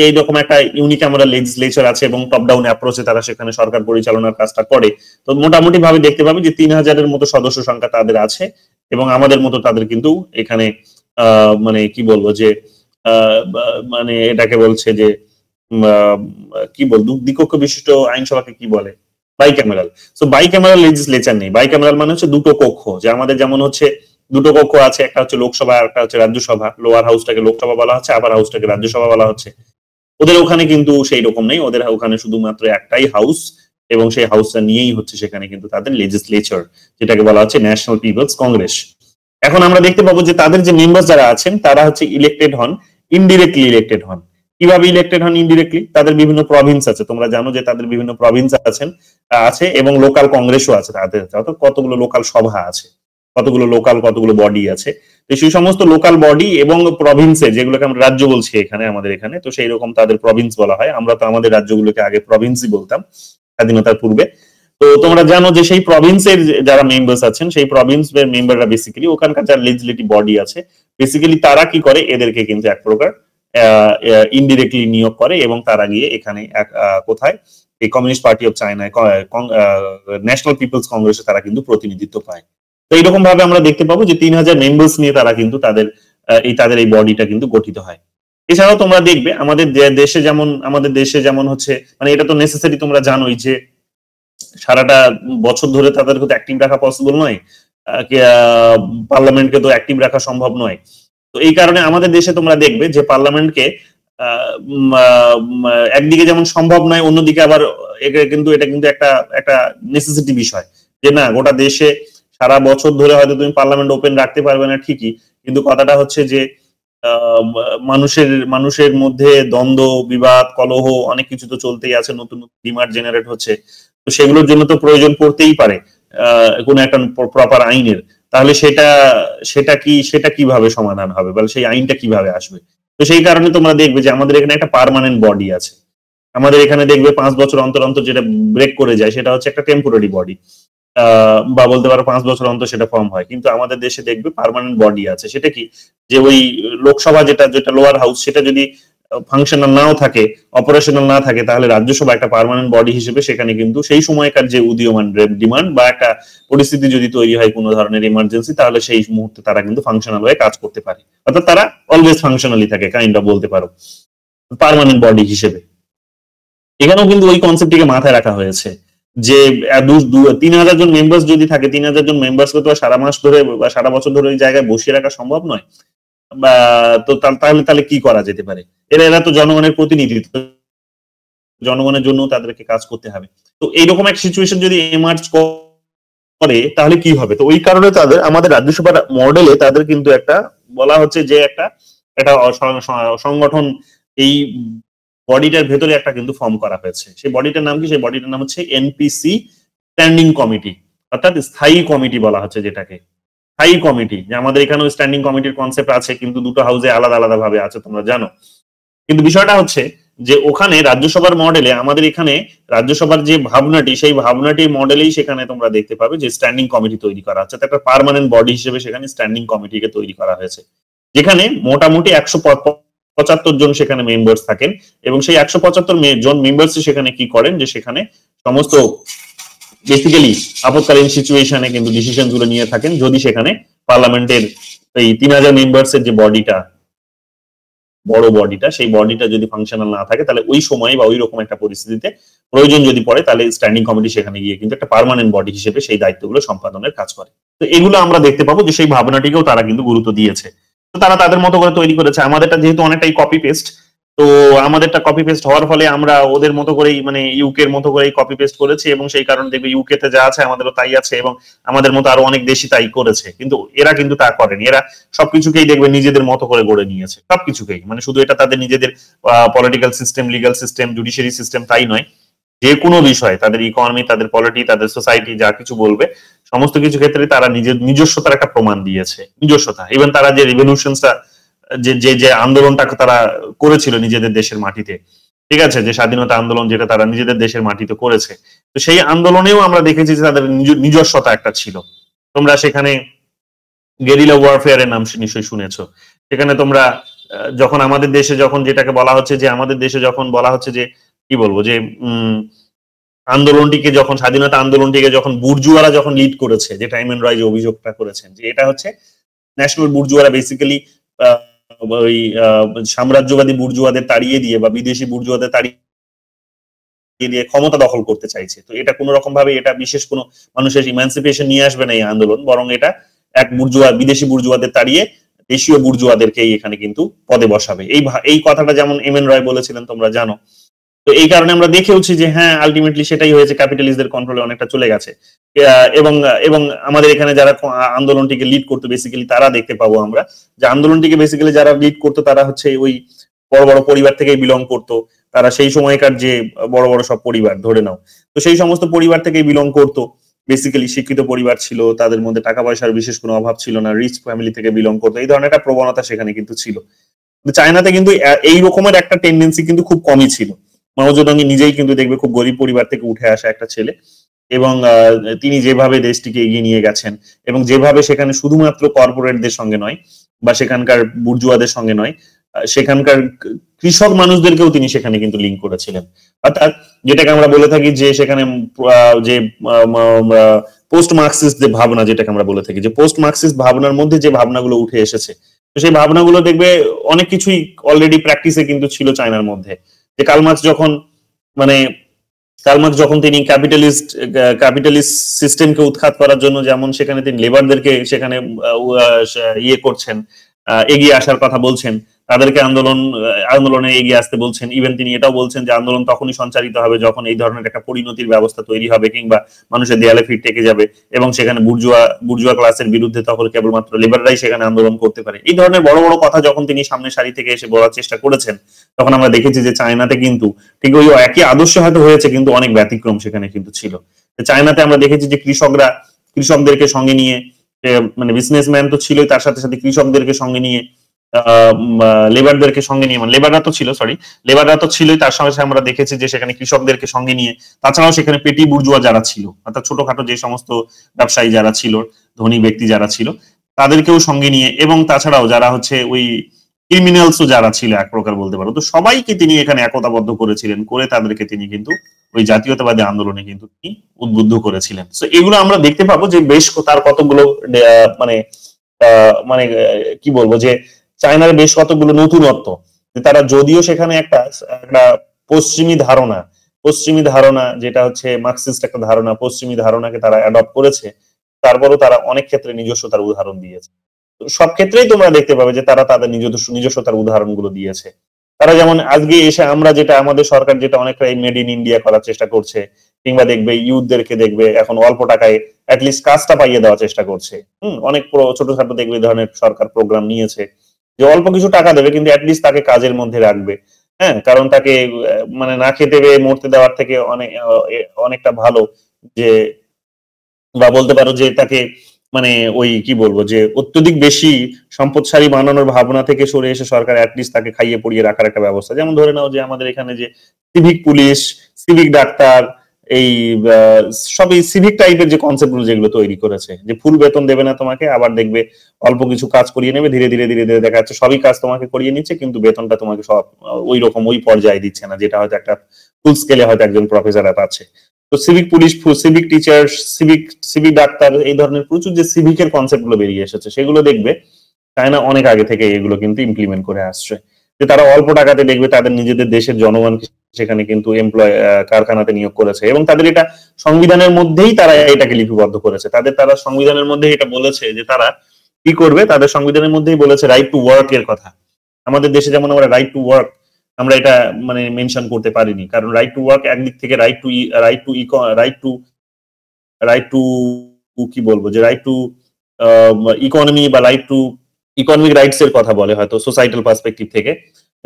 এইরকম একটা ইউনিক্যামেরাল লেজিসলেচার আছে এবং টপ ডাউন অ্যাপ্রোচে তারা সেখানে সরকার পরিচালনার কাজটা করে। তো মোটামুটি ভাবে দেখতে পাবে যে 3000-এর মতো সদস্য সংখ্যা তাদের আছে, এবং আমাদের মতো তাদের কিন্তু এখানে মানে কি বলবো যে মানে এটাকে বলছে যে কি বলবো দ্বিকক্ষ বিশিষ্ট আইনসভাকে কি বলে, বাইক্যামেরাল। সো বাইক্যামেরাল লেজিসলেচার নেই। বাইক্যামেরাল মানে হচ্ছে দুটো কক্ষ, যে আমাদের যেমন হচ্ছে দুটো কক্ষ আছে, একটা হচ্ছে লোকসভা আর একটা হচ্ছে রাজ্যসভা। লোয়ার হাউসটাকে লোকসভা বলা হচ্ছে, আপার হাউসটাকে রাজ্যসভা বলা হচ্ছে। ওদের ওখানে কিন্তু সেই রকম নেই, ওদের ওখানে শুধুমাত্র একটাই হাউস, এবং সেই হাউসটা নিয়েই হচ্ছে সেখানে কিন্তু তাদের লেজিসলেচার, যেটাকে বলা হচ্ছে ন্যাশনাল পিপলস কংগ্রেস। এখন আমরা দেখতে পাবো যে তাদের যে মেম্বার যারা আছেন তারা হচ্ছে ইলেক্টেড হন, ইনডিরেক্টলি ইলেক্টেড হন। কিভাবে ইলেক্টেড হন ইনডিরেক্টলি? তাদের বিভিন্ন প্রভিন্স আছে, তোমরা জানো যে তাদের বিভিন্ন প্রভিন্স আছে এবং লোকাল কংগ্রেসও আছে তাদের, কতগুলো লোকাল সভা আছে, কতগুলো বডি আছে। তো সেই সমস্ত লোকাল বডি এবং প্রভিন্সে, যেগুলোকে আমরা রাজ্য বলছি আমাদের এখানে, তো সেই রকম তাদের প্রভিন্স বলা হয়। আমরা তো আমাদের রাজ্যগুলোকে আগে প্রভিন্সই বলতাম স্বাধীনতার পূর্বে। তো তোমরা জানো যে সেই প্রভিন্সের যারা মেম্বার্স আছেন, সেই প্রভিন্সের মেম্বাররা বেসিক্যালি ওখানকার যারা লেজিসলেটিভ বডি আছে, বেসিক্যালি তারা কি করে, এদেরকে কিন্তু এক প্রকার ইনডিরেক্টলি নিয়োগ করে এবং তারা গিয়ে এখানে কোথায় এই কমিউনিস্ট পার্টি অফ চায়নায় ন্যাশনাল পিপলস কংগ্রেসে তারা কিন্তু প্রতিনিধিত্ব পায়। তো এইরকম ভাবে আমরা দেখতে পাবো যে 3000 মেম্বার্স নিয়ে তারা কিন্তু তাদের এই বডিটা কিন্তু গঠিত হয়। এছাড়াও তোমরা দেখবে আমাদের দেশে যেমন হচ্ছে মানে এটা তো নেসেসারি, তোমরা জানোই যে সারাটা বছর ধরে তাদের অ্যাক্টিভ রাখা পসিবল নয়, পার্লামেন্টকে তো অ্যাক্টিভ রাখা সম্ভব নয়। তো এই কারণে আমাদের দেশে তোমরা দেখবে যে পার্লামেন্টকে একদিকে যেমন সম্ভব নয়, অন্যদিকে আবার এটা কিন্তু একটা নেসেসিটি বিষয় যে না, গোটা দেশে সারা বছর ধরে হয়তো তুমি পার্লামেন্ট ওপেন রাখতে পারবে না ঠিকই, কিন্তু কথাটা হচ্ছে যে মানুষের মধ্যে দ্বন্দ্ব, বিবাদ, কলহ অনেক কিছু তো চলতেই আছে, নতুন নতুন ডিমান্ড জেনারেট হচ্ছে। তো সেগুলোর জন্য তো প্রয়োজন পড়তেই পারে কোনো একটা প্রপার আইনের। তাহলে সেটা কিভাবে সমাধান হবে, বা সেই আইনটা কিভাবে আসবে? তো সেই কারণে তোমরা দেখবে যে আমাদের এখানে একটা পার্মানেন্ট বডি আছে। আমাদের এখানে দেখবে 5 বছর অন্তর অন্তর যেটা ব্রেক করে যায় সেটা হচ্ছে একটা টেম্পোরারি বডি, বা বলতে পারো 5 বছর অন্তর সেটা ফর্ম হয়। কিন্তু আমাদের দেশে দেখবে পার্মানেন্ট বডি আছে। সেটা কি, যে ওই লোকসভা যেটা লোয়ার হাউস, সেটা যদি ফাংশনাল নাও থাকে, অপারেশনাল না থাকে, তাহলে রাজ্যসভা একটা পার্মানেন্ট বডি হিসেবে সেখানে কিন্তু সেই সময়কার যে উদীয়মান ডিমান্ড বা একটা পরিস্থিতি যদি তৈরি হয় কোনো ধরনের ইমার্জেন্সি, তাহলে সেই মুহূর্তে তারা কিন্তু ফাংশনাল হয়ে কাজ করতে পারে। অর্থাৎ তারা অলওয়েজ ফাংশনালি থাকে, কাইন্ড অফ বলতে পারো, পার্মানেন্ট বডি হিসেবে। এখানেও কিন্তু ওই কনসেপ্টটিকে মাথায় রাখা হয়েছে যে 3000 জন মেম্বার্স যদি থাকে, 3000 জন মেম্বার্সকে তো সারা মাস ধরে বা সারা বছর ধরে ওই জায়গায় বসিয়ে রাখা সম্ভব নয়। বা তো তাহলে কি করা যেতে পারে? এরা তো জনগণের প্রতিনিধি, জনগণের জন্য তাদেরকে কাজ করতে হবে। তো এইরকম এক সিচুয়েশন যদি এমার্জ করে তাহলে কি হবে? তো ওই কারণে আমাদের রাজ্যসভার মডেলে তাদের কিন্তু একটা বলা হচ্ছে যে একটা সংগঠন, এই বডিটার ভেতরে একটা কিন্তু ফর্ম করা হয়েছে। সেই বডিটার নাম কি? সেই বডিটার নাম হচ্ছে এনপিসি স্ট্যান্ডিং কমিটি, অর্থাৎ স্থায়ী কমিটি বলা হচ্ছে যেটাকে। স্থায়ী কমিটি, যে আমাদের এখানেও স্ট্যান্ডিং কমিটির কনসেপ্ট আছে, কিন্তু দুটো হাউসে আলাদা আলাদা ভাবে আছে, তোমরা জানো। কিন্তু বিষয়টা হচ্ছে যে ওখানে রাজ্যসভার মডেলে, আমাদের এখানে রাজ্যসভার যে ভাবনাটি, সেই ভাবনাটির মডেলেই সেখানে তোমরা দেখতে পাবে যে স্ট্যান্ডিং কমিটি তৈরি করা হচ্ছে। একটা পার্মানেন্ট বডি হিসেবে সেখানে স্ট্যান্ডিং কমিটিকে তৈরি করা হয়েছে, যেখানে মোটামুটি 175 জন সেখানে মেম্বার্স থাকেন। এবং সেই 175 জন মেম্বার্স সেখানে কি করেন, যে সেখানে সমস্ত বেসিক্যালি আপৎকালীন সিচুয়েশনে কিন্তু ডিসিশন গুলো নিয়ে থাকেন। যদি সেখানে পার্লামেন্টের এই 3000 মেম্বার্সের যে বডিটা, বড় বডিটা, সেই বডিটা যদি ফাংশনাল না থাকে, তাহলে ওই সময় বা ওই রকম একটা পরিস্থিতিতে প্রয়োজন যদি পড়ে, তাহলে স্ট্যান্ডিং কমিটি সেখানে গিয়ে কিন্তু একটা পার্মানেন্ট বডি হিসেবে সেই দায়িত্বগুলো সম্পাদনের কাজ করে। তো এগুলো আমরা দেখতে পাবো যে সেই ভাবনাটিকেও তারা কিন্তু গুরুত্ব দিয়েছে। তো তারা তাদের মতো করে তৈরি করেছে। আমাদেরটা যেহেতু অনেকটাই কপি পেস্ট, তো আমাদেরটা কপি পেস্ট হওয়ার ফলে আমরা ওদের মতো করেই, মানে ইউকে এর মতো করেই কপি পেস্ট করেছি, এবং সেই কারণে দেখবে ইউকে তে যা আছে আমাদেরও তাই আছে, এবং আমাদের মতো আরো অনেক দেশই তাই করেছে। কিন্তু এরা কিন্তু তা করেনি। এরা সবকিছুকেই দেখবে নিজেদের মতো করে গড়ে নিয়েছে, সবকিছুকেই। মানে শুধু এটা তাদের নিজেদের political system, legal system, judiciary system তাই নয়, যে কোনো বিষয়, তাদের ইকোনমি, তাদের পলিটি, তাদের সোসাইটি, যা কিছু বলবে সমস্ত কিছু ক্ষেত্রে তারা নিজস্বতার একটা প্রমাণ দিয়েছে। নিজস্বতা, ইভেন তারা যে রিভলিউশনটা, যে আন্দোলনটাকে তারা করেছিল নিজেদের দেশের মাটিতে, ঠিক আছে, যে স্বাধীনতা আন্দোলন যেটা তারা নিজেদের দেশের মাটিতে করেছে, তো সেই আন্দোলনেও আমরা দেখেছি যে তাদের নিজস্বতা একটা ছিল। তোমরা সেখানে গেরিলা ওয়ারফেয়ারের নাম নিশ্চয়ই শুনেছো। সেখানে তোমরা যখন আমাদের দেশে যেটাকে বলা হচ্ছে যে, আমাদের দেশে যখন বলা হচ্ছে যে কি বলবো, যে আন্দোলনটিকে যখন, স্বাধীনতা আন্দোলনটিকে যখন বুর্জুয়ারা যখন লিড করেছে, যে টাইমেন রয় যে অভিযোগটা করেছেন যে এটা হচ্ছে ন্যাশনাল বুর্জুয়ারা বেসিক্যালি ওই সাম্রাজ্যবাদী বুর্জুয়াদের তাড়িয়ে দিয়ে বা বিদেশি বুর্জুয়াদের তাড়িয়ে দিয়ে ক্ষমতা দখল করতে চাইছে। তো এটা কোনো রকম ভাবে এটা বিশেষ কোনো মানুষের ইমানসিপেশন নিয়ে আসবে না এই আন্দোলন, বরং এটা এক বিদেশি বুর্জুয়াদের তাড়িয়ে দেশীয় বুর্জুয়াদেরকেই এখানে কিন্তু পদে বসাবে। এই কথাটা যেমন এম এন রয় বলেছিলেন, তোমরা জানো। তো এই কারণে আমরা দেখেওছি যে হ্যাঁ, আলটিমেটলি সেটাই হয়েছে, ক্যাপিটালিস্টদের কন্ট্রোলে অনেকটা চলে গেছে। এবং আমাদের এখানে যারা আন্দোলনটিকে লিড করতো বেসিক্যালি, তারা দেখতে পাবো আমরা যে আন্দোলনটিকে বেসিক্যালি যারা লিড করতো তারা হচ্ছে ওই বড় বড় পরিবার থেকেই বিলং করতো। তারা সেই সময়কার যে বড় বড় সব পরিবার ধরে নাও, তো সেই সমস্ত পরিবার থেকেই বিলং করতো। বেসিক্যালি শিক্ষিত পরিবার ছিল, তাদের মধ্যে টাকা পয়সার বিশেষ কোনো অভাব ছিল না, রিচ ফ্যামিলি থেকে বিলং করতো। এই ধরনের একটা প্রবণতা সেখানে কিন্তু ছিল। চায়নাতে কিন্তু এই রকমের একটা টেন্ডেন্সি কিন্তু খুব কমই ছিল। মাও জেডং নিজেই কিন্তু দেখবে খুব গরিব পরিবার থেকে উঠে আসা একটা ছেলে, এবং তিনি যেভাবে দেশটিকে এগিয়ে নিয়ে গেছেন, এবং যেভাবে সেখানে শুধুমাত্র কর্পোরেটদের সঙ্গে নয় বা সেখানকার বুর্জুয়াদের সঙ্গে নয়, সেখানকার কৃষক মানুষদেরকেও তিনি সেখানে কিন্তু লিঙ্ক করেছিলেন। অর্থাৎ যেটাকে আমরা বলে থাকি যে সেখানে যে পোস্ট মার্কসিস্ট যে ভাবনা, যেটাকে আমরা বলে থাকি যে পোস্ট মার্কসিস্ট ভাবনার মধ্যে যে ভাবনাগুলো উঠে এসেছে, তো সেই ভাবনাগুলো দেখবে অনেক কিছুই অলরেডি প্র্যাকটিসে কিন্তু ছিল চায়নার মধ্যে। যে কার্ল মার্কস যখন তিনি ক্যাপিটালিস্ট সিস্টেমকে উৎখাত করার জন্য যেমন সেখানে তিনি লেবারদেরকে সেখানে ইয়ে করছেন, এগিয়ে আসার কথা বলছেন, তাদেরকে আন্দোলনে এগিয়ে আসতে বলছেন। ইভেন তিনি এটাও বলছেন যে আন্দোলন তখনই সঞ্চারিত হবে যখন এই ধরনের একটা পরিণতির ব্যবস্থা তৈরি হবে কিংবা মানুষের দেয়ালে ফিট টেকে যাবে এবং সেখানে বুর্জুয়া ক্লাসের বিরুদ্ধে তখন কেবলমাত্র লেবাররাই সেখানে আন্দোলন করতে পারে। এই ধরনের বড় বড় কথা যখন তিনি সামনের সারি থেকে এসে বলার চেষ্টা করেছেন, তখন আমরা দেখেছি যে চায়নাতে কিন্তু ঠিক ওই একই আদর্শ হয়তো হয়েছে কিন্তু অনেক ব্যতিক্রম সেখানে কিন্তু ছিল। চায়নাতে আমরা দেখেছি যে কৃষকদেরকে সঙ্গে নিয়ে, মানে বিজনেসম্যান তো ছিলই, তার সাথে সাথে কৃষকদেরকে সঙ্গে নিয়ে, লেবারদেরকে সঙ্গে নিয়ে, মানে লেবাররা তো ছিলই, তার সঙ্গে আমরা দেখেছি যে সেখানে কৃষকদেরকে সঙ্গে নিয়ে, তাছাড়াও সেখানে পেটি বুর্জুয়া যারা ছিল, অর্থাৎ ছোটখাটো যে সমস্ত ব্যবসায়ী যারা ছিল, ধনী ব্যক্তি যারা ছিল, তাদেরকেও সঙ্গে নিয়ে, এবং তাছাড়াও যারা হচ্ছে ওই ক্রিমিনালসও যারা ছিল এক প্রকার বলতে পারো, তো সবাইকে তিনি এখানে একতাবদ্ধ করেছিলেন, করে তাদেরকে তিনি কিন্তু ওই জাতীয়তাবাদী আন্দোলনে কিন্তু তিনি উদ্বুদ্ধ করেছিলেন। তো এগুলো আমরা দেখতে পাবো যে বেশ তার কতগুলো মানে মানে কি বলবো যে চায়নার বেশ কতগুলো নতুনত্ব, তারা যদিও সেখানে একটা পশ্চিমী ধারণা যেটা হচ্ছে মার্কসিস্ট একটা ধারণা, পশ্চিমী ধারণাকে তারা অ্যাডপ্ট করেছে, তারপরও তারা অনেক ক্ষেত্রে নিজস্বতার উদাহরণ দিয়েছে। সব ক্ষেত্রেই তোমরা দেখতে পাবে যে তারা তাদের নিজস্বতার উদাহরণগুলো দিয়েছে। তারা যেমন আজকে এসে আমরা যেটা, আমাদের সরকার যেটা অনেকটা মেড ইন ইন্ডিয়া করার চেষ্টা করছে, কিংবা দেখবে ইউথদেরকে দেখবে এখন অল্প টাকায় অ্যাটলিস্ট কাজটা পাইয়ে দেওয়ার চেষ্টা করছে। অনেক ছোটখাটো দেখবে এই ধরনের সরকার প্রোগ্রাম নিয়েছে যে অল্প কিছু টাকা দেবে কিন্তু অ্যাটলিস্ট তাকে কাজের মধ্যে রাখবে। হ্যাঁ, কারণ তাকে মানে না খেতে পেয়ে মরতে দেওয়ার থেকে অনেকটা ভালো যে, বা বলতে পারো যে তাকে মানে ওই কি বলবো যে অত্যধিক বেশি সম্পদশালী বানানোর ভাবনা থেকে সরে এসে সরকার অ্যাটলিস্ট তাকে খাইয়ে পড়িয়ে রাখার একটা ব্যবস্থা। যেমন ধরে নাও যে আমাদের এখানে যে সিভিক পুলিশ, সিভিক ডাক্তার, এই সবই সিভিক টাইপের যে কনসেপ্ট গুলো যেগুলো তৈরি করেছে, যে ফুল বেতন দেবে না তোমাকে, আবার দেখবে অল্প কিছু কাজ করিয়ে নেবে, ধীরে ধীরে দেখা যাচ্ছে সবই কাজ তোমাকে করিয়ে নিচ্ছে, কিন্তু বেতনটা তোমাকে সব ওই রকম ওই পর্যায়ে দিচ্ছে না, যেটা হয়তো একটা ফুল স্কেলে হয়তো একজন প্রফেসর পাচ্ছে। তো civic police, civic teacher, civic doctor, এই ধরনের প্রচুর যে সিভিকের কনসেপ্ট গুলো বেরিয়ে এসেছে, সেগুলো দেখবে চায়না অনেক আগে থেকে এগুলো কিন্তু ইমপ্লিমেন্ট করে আসছে। যে তারা অল্প টাকাতে দেখবে তাদের নিজেদের দেশের জনগণকে সেখানে কিন্তু কারখানাতে নিয়োগ করেছে, এবং তাদের এটা সংবিধানের মধ্যেই তারা এটাকে লিপিবদ্ধ করেছে। তারা সংবিধানের মধ্যে এটা বলেছে যে তারা কি করবে, তাদের সংবিধানের মধ্যেই বলেছে রাইট টু ওয়ার্ক এর কথা। আমাদের দেশে যেমন আমরা রাইট টু ওয়ার্ক আমরা এটা মানে মেনশন করতে পারিনি, কারণ রাইট টু ওয়ার্ক একদিক থেকে রাইট টু কি বলবো যে রাইট টু ইকোনমি বা রাইট টু ইকোনমিক রাইটস এর কথা বলে হয়তো সোসাইটাল পার্সপেক্টিভ থেকে,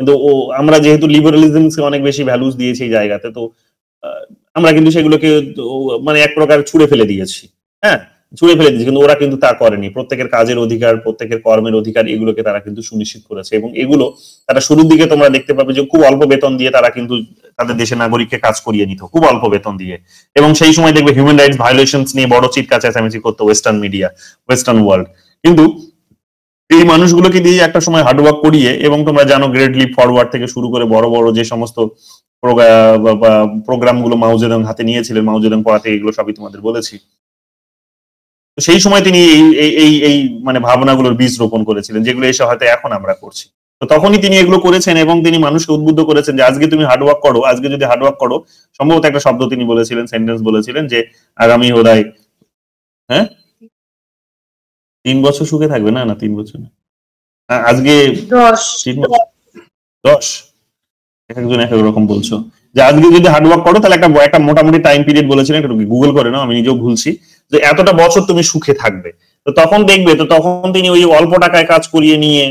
কিন্তু আমরা যেহেতু লিবারালিজমকে অনেক বেশি ভ্যালুস দিয়েছি এই জায়গাতে, তো আমরা কিন্তু সেগুলোকে মানে এক প্রকার ছুঁড়ে ফেলে দিয়েছি। হ্যাঁ, ছুঁড়ে ফেলে দিয়েছি, কিন্তু ওরা কিন্তু তা করেনি। প্রত্যেকের কাজের অধিকার, প্রত্যেকের কর্মের অধিকার, এগুলোকে তারা কিন্তু সুনিশ্চিত করেছে, এবং এগুলো তারা শুরুর দিকে তোমরা দেখতে পাবে যে খুব অল্প বেতন দিয়ে তারা কিন্তু তাদের দেশের নাগরিককে কাজ করিয়ে নিত, খুব অল্প বেতন দিয়ে। এবং সেই সময় দেখবে হিউম্যান রাইটস ভায়োলেশনস নিয়ে বড় চিৎকার চেঁচামেচি করতো ওয়েস্টার্ন মিডিয়া, ওয়েস্টার্ন ওয়ার্ল্ড। কিন্তু এই মানুষগুলোকে দিয়ে একটা সময় হার্ডওয়ার্ক করিয়ে, এবং তোমরা জানো গ্রেট লিপ ফরওয়ার্ড থেকে শুরু করে বড় বড় যে সমস্ত প্রোগ্রামগুলো মাও জেদং হাতে নিয়েছিলেন, মাও জেদং পড়াতে, এগুলো সবই তোমাদের বলেছি। তো সেই সময় তিনি এই মানে ভাবনাগুলোর বীজ রোপণ করেছিলেন, যেগুলো এসে হয়তো এখন আমরা করছি। তো তখনই তিনি এগুলো করেছেন, এবং তিনি মানুষকে উদ্বুদ্ধ করেছেন যে আজকে তুমি হার্ডওয়ার্ক করো, আজকে যদি হার্ডওয়ার্ক করো, সম্ভবত একটা শব্দ তিনি বলেছিলেন, সেন্টেন্স বলেছিলেন যে আগামী হোদায় 3 বছর সুখে থাকবে। না 3 বছর না, আজকে 10 একজন এক রকম বলছো, যে আজকে যদি হার্ডওয়ার্ক করো তাহলে একটা মোটামুটি টাইম পিরিয়ড বলেছিলেন, একটু গুগল করে নাও, আমি নিজেও ভুলছি, যে এতটা বছর তুমি সুখে থাকবে। তো তখন দেখবে, তো তখন তিনি ওই অল্প টাকায় কাজ করিয়ে নিয়ে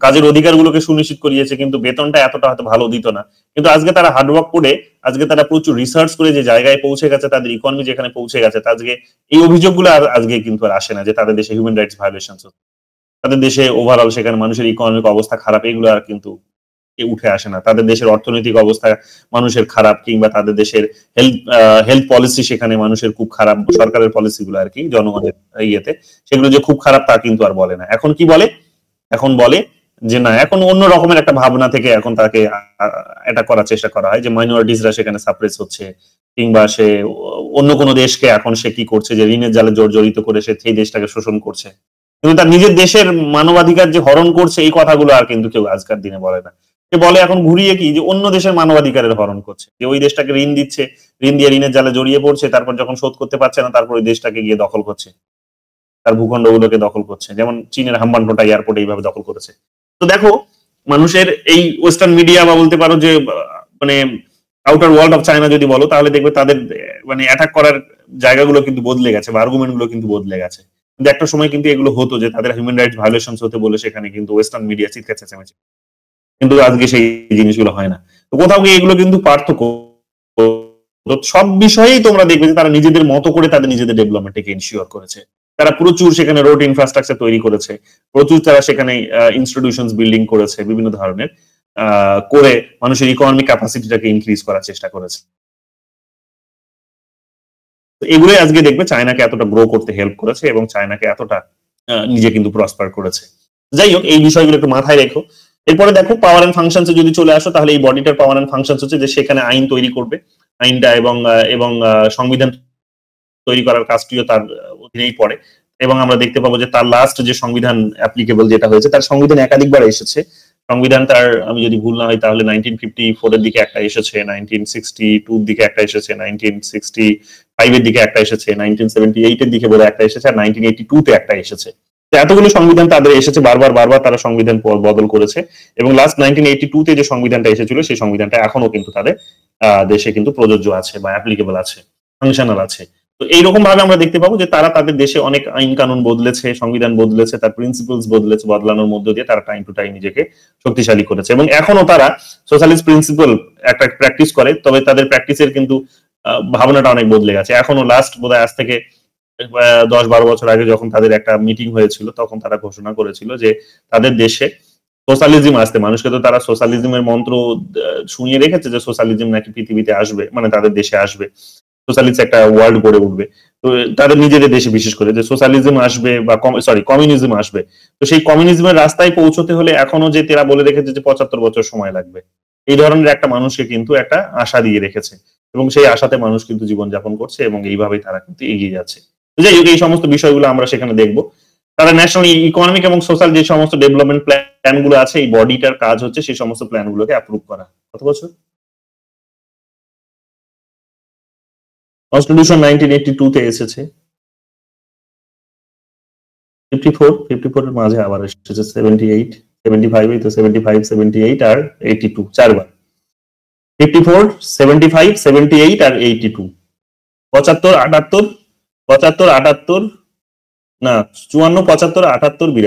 কাজের অধিকারগুলোকে সুনিশ্চিত করিয়েছে, কিন্তু বেতনটা এতটা হয়তো ভালো দিত না। কিন্তু আজকে তারা হার্ডওয়ার্ক করে, আজকে তারা প্রচুর রিসার্চ করে যে জায়গায় পৌঁছে গেছে, তাদের ইকোনমি যেখানে পৌঁছে গেছে, আজকে এই অভিযোগগুলো আজকে কিন্তু আর আসে না যে তাদের দেশে হিউম্যান রাইটস ভায়োলেশন, তাদের দেশে ওভারঅল সেখানে মানুষের ইকোনমিক অবস্থা খারাপ, এগুলো আর কিন্তু উঠে আসে না। তাদের দেশের অর্থনৈতিক অবস্থা মানুষের খারাপ, কিংবা তাদের দেশের হেলথ পলিসি সেখানে মানুষের খুব খারাপ, সরকারের পলিসি গুলো আর কি জনগণের ইয়েতে, সেগুলো যে খুব খারাপ তা কিন্তু আর বলে না। এখন কি বলে? এখন বলে যে না, এখন অন্য রকমের একটা ভাবনা থেকে এখন তাকে এটা করার চেষ্টা করা হয় যে মাইনরিটিসরা সেখানে সাপ্রেস হচ্ছে, কিংবা সে অন্য কোনো দেশকে এখন সে কি করছে যে ঋণের জালে জড়িত করে সে সেই দেশটাকে শোষণ করছে, কিন্তু তার নিজের দেশের মানবাধিকার যে হরণ করছে এই কথাগুলো আর কিন্তু কেউ আজকাল দিনে বলে না। সে বলে এখন ঘুরিয়ে কি যে অন্য দেশের মানবাধিকারের হরণ করছে, যে ওই দেশটাকে ঋণ দিচ্ছে, ঋণ দিয়ে ঋণের জালে জড়িয়ে পড়ছে, তারপর যখন শোধ করতে পারছে না তারপর ওই দেশটাকে গিয়ে দখল করছে, তার ভূখণ্ডগুলোকে দখল করছে, যেমন চীনের হাম্বানটোটা এয়ারপোর্ট এইভাবে দখল করেছে। তো দেখো মানুষের এই ওয়েস্টার্ন মিডিয়া বা বলতে পারো যে মানে আউটার ওয়ার্ল্ড অফ চায়না যদি বলো, তাহলে দেখবে তাদের মানে অ্যাটাক করার জায়গাগুলো কিন্তু বদলে গেছে বা আর্গুমেন্ট গুলো কিন্তু বদলে গেছে। কিন্তু একটা সময় কিন্তু এগুলো হতো যে তাদের হিউম্যান রাইটস ভায়োলেশনস হতে বলে সেখানে কিন্তু ওয়েস্টার্ন মিডিয়া চিৎকার চেঁচামেচি, কিন্তু আজকে সেই জিনিসগুলো হয় না। তো কোথাও গিয়ে এগুলো কিন্তু পার্থক্য। সব বিষয়েই তোমরা দেখবে যে তারা নিজেদের মতো করে তাদের নিজেদের ডেভেলপমেন্টকে ইনশিওর করেছে। তারা প্রচুর সেখানে রোড ইনফ্রাস্ট্রাকচার তৈরি করেছে, প্রচুর তারা সেখানে ইনস্টিটিউশনস বিল্ডিং করেছে, বিভিন্ন ধরনের করে মানুষের ইকোনমিক ক্যাপাসিটিটাকে ইনক্রিজ করার চেষ্টা করেছে। এগুলোই আজকে দেখবে চায়নাকে এতটা গ্রো করতে হেল্প করেছে এবং চায়নাকে এতটা নিজে কিন্তু প্রসপার করেছে। যাই হোক, এই বিষয়গুলো একটু মাথায় রেখো। এরপরে দেখো পাওয়ার এন্ড ফাংশনসে যদি চলে আসো, তাহলে এই বডিটার পাওয়ার এন্ড ফাংশনস হচ্ছে যে সেখানে আইন তৈরি করবে, আইনটা এবং সংবিধান তৈরি করার কাজটিও তার অধীনেই পড়ে। এবং আমরা দেখতে পাবো যে তার লাস্ট যে সংবিধান অ্যাপ্লিকেবল যেটা হয়েছে, তার সংবিধান একাধিকবার এসেছে। সংবিধান তার, আমি যদি ভুল না হয় তাহলে 1954 এর দিকে একটা এসেছে, 1962 দিকে একটা এসেছে, 1965 এর দিকে একটা এসেছে, 1978 এর দিকে বলে একটা এসেছে, আর 1982 তে একটা এসেছে। এতগুলো সংবিধান তাদের এসেছে, বারবার বারবার তারা সংবিধান বদল করেছে। এবং লাস্ট 1982 তে যে সংবিধানটা এসেছিল সেই সংবিধানটা এখনো কিন্তু তাদের দেশে কিন্তু প্রযোজ্য আছে বা অ্যাপ্লিকেবল আছে, ফাংশনাল আছে। তো এইরকম ভাবে আমরা দেখতে পাবো যে তারা তাদের দেশে অনেক আইন কানুন বদলেছে, সংবিধান বদলেছে, তার প্রিন্সিপালস বদলেছে, বদলানোর মধ্য দিয়ে তারা টাইম টু টাইম নিজেকে শক্তিশালী করেছে। এবং এখনো তারা সোশ্যালিস্ট প্রিন্সিপাল একটা প্র্যাকটিস করে, তবে তাদের প্র্যাকটিসের কিন্তু ভাবনাটা অনেক বদলে গেছে। এখনো লাস্ট বোধহয় আজ থেকে 10-12 বছর আগে যখন তাদের একটা মিটিং হয়েছিল, তখন তারা ঘোষণা করেছিল যে তাদের দেশে সোশ্যালিজম আসতে, মানুষকে তো তারা সোশ্যালিজমের মন্ত্র শুনিয়ে রেখেছে যে সোশ্যালিজম নাকি পৃথিবীতে আসবে, মানে তাদের দেশে আসবে, সোশ্যালিস্ট একটা ওয়ার্ল্ড গড়ে উঠবে। তো তাদের নিজেদের দেশে বিশেষ করে যে সোশ্যালিজম আসবে বা কমিউনিজম আসবে। তো সেই কমিউনিজমের রাস্তায় পৌঁছতে হলে এখনো যে তারা বলে রেখেছে যে 75 বছর সময় লাগবে, এই ধরনের একটা মানুষকে কিন্তু একটা আশা দিয়ে রেখেছে এবং সেই আশাতে মানুষ কিন্তু জীবনযাপন করছে এবং এইভাবেই তারা কিন্তু এগিয়ে যাচ্ছে। যাই হোক, এই সমস্ত বিষয়গুলো আমরা সেখানে দেখবো। তারা ন্যাশনাল ইকোনমিক এবং সোশ্যাল যে সমস্ত ডেভেলপমেন্ট প্ল্যান গুলো আছে, এই বডিটার কাজ হচ্ছে সেই সমস্ত প্ল্যান গুলোকে অ্যাপ্রুভ করা। কত বছর? কনস্টিটিউশন 1982 তে এসেছে, 54 এর মাঝে আবার এসেছে 78, 75, এই তো 75, 78 আর 82, চারবার। 54, 75, 78 আর 82, 75, 78, 75, 78, না 54, 75, 78, 82,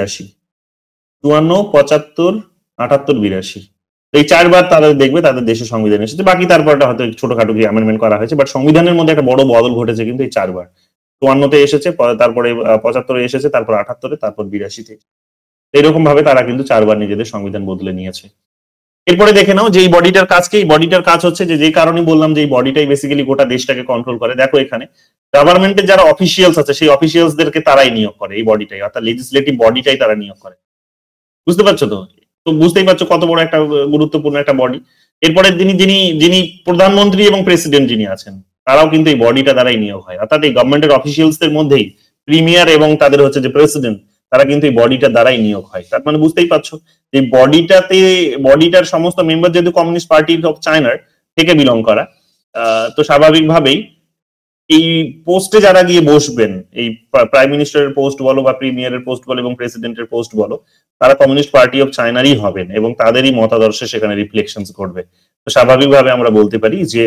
54, 75, 78, 82, এই চারবার তাদের দেখবে তাদের দেশের সংবিধান এসেছে। বাকি তারপরটা হয়তো ছোটখাটো কি অ্যামেন্ডমেন্ট করা হয়েছে, বাট সংবিধানের মধ্যে একটা বড় বদল ঘটেছে কিন্তু এই চারবার। 54-তে এসেছে, তারপরে 75-এ এসেছে, তারপর 78-এ, তারপর 82-তে। এইরকম ভাবে তারা কিন্তু চারবার নিজেদের সংবিধান বদলে নিয়েছে। এরপরে দেখে নাও যে এই বডিটার কাজকে, এই বডিটার কাজ হচ্ছে যে কারণে বললাম যে এই বডিটাই বেসিক্যালি গোটা দেশটাকে কন্ট্রোল করে। দেখো এখানে গভর্নমেন্টের যারা অফিসিয়ালস আছে সেই অফিসিয়ালসদেরকে তারাই নিয়োগ করে, এই বডিটাই, অর্থাৎ লেজিসলেটিভ বডিটাই তারা নিয়োগ করে। বুঝতে পারছো তো? তো বুঝতেই পারছো কত বড় একটা গুরুত্বপূর্ণ একটা বডি। এরপরে যিনি প্রধানমন্ত্রী এবং প্রেসিডেন্ট যিনি আছেন, তারাও কিন্তু এই বডিটা দ্বারাই নিয়োগ হয়। অর্থাৎ এই গভর্নমেন্টের অফিসিয়ালসদের মধ্যেই প্রিমিয়ার এবং তাদের হচ্ছে যে প্রেসিডেন্ট, তারা কিন্তু এই বডিটা দ্বারাই নিয়োগ হয়। তার মানে বুঝতেই পারছো যে বডিটার সমস্ত মেম্বার যেহেতু কমিউনিস্ট পার্টি অফ চায়নার থেকে বিলং করা, তো স্বাভাবিকভাবেই এই পোস্টে যারা গিয়ে বসবেন, এই প্রাইম মিনিস্টারের পোস্ট বলো বা প্রিমিয়ারের পোস্ট বলো এবং প্রেসিডেন্টের পোস্ট বলো, তারা কমিউনিস্ট পার্টি অফ চায়নারই হবেন এবং তাদেরই মতাদর্শে সেখানে রিফ্লেকশনস করবে। তো স্বাভাবিকভাবে আমরা বলতে পারি যে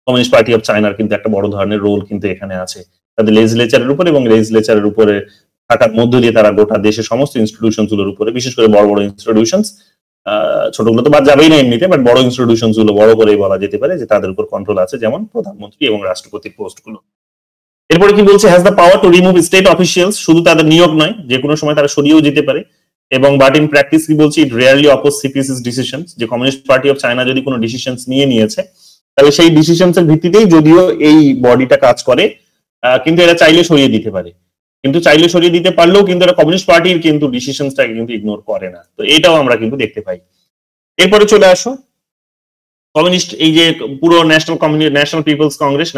কমিউনিস্ট পার্টি অফ চায়নার কিন্তু একটা বড় ধরনের রোল কিন্তু এখানে আছে তাদের লেজিসলেচারের উপর, এবং লেজিসলেচারের উপরে থাকার মধ্য দিয়ে তারা গোটা দেশের সমস্ত ইনস্টিটিউশন গুলোর উপরে, বিশেষ করে বড় বড় ইনস্টিটিউশন, ছোটগুলো তো বাদ যাবেই না এমনিতে, বাট বড় ইনস্টিটিউশন গুলো বড় করেই বলা যেতে পারে যে তাদের উপর কন্ট্রোল আছে, যেমন প্রধানমন্ত্রী এবং রাষ্ট্রপতির পোস্ট গুলো। এরপরে কি বলছে, has the power to remove state officials, শুধু তাদের নিয়োগ নয়, যে কোনো সময় তারা সরিয়েও যেতে পারে। এবং বাট ইন প্র্যাকটিস কি বলছে, ইট রেয়ারলি অপোজ সিপিসিস ডিসিশনস, যে কমিউনিস্ট পার্টি অফ চায়না যদি কোনো ডিসিশনস নিয়েছে তাহলে সেই ডিসিশনস এর ভিত্তিতেই যদিও এই বডিটা কাজ করে, কিন্তু এরা চাইলে সরিয়ে দিতে পারে। কিন্তু চাইলে সরিয়ে দিতে পারলেও কিন্তু এটা কমিউনিস্ট পার্টির কিন্তু ডিসিশনসটাকে কিন্তু ইগনোর করে না। তো এটাও আমরা কিন্তু দেখতে পাই। এরপরে চলে আসো কমিউনিস্ট, এই যে পুরো ন্যাশনাল পিপলস কংগ্রেস,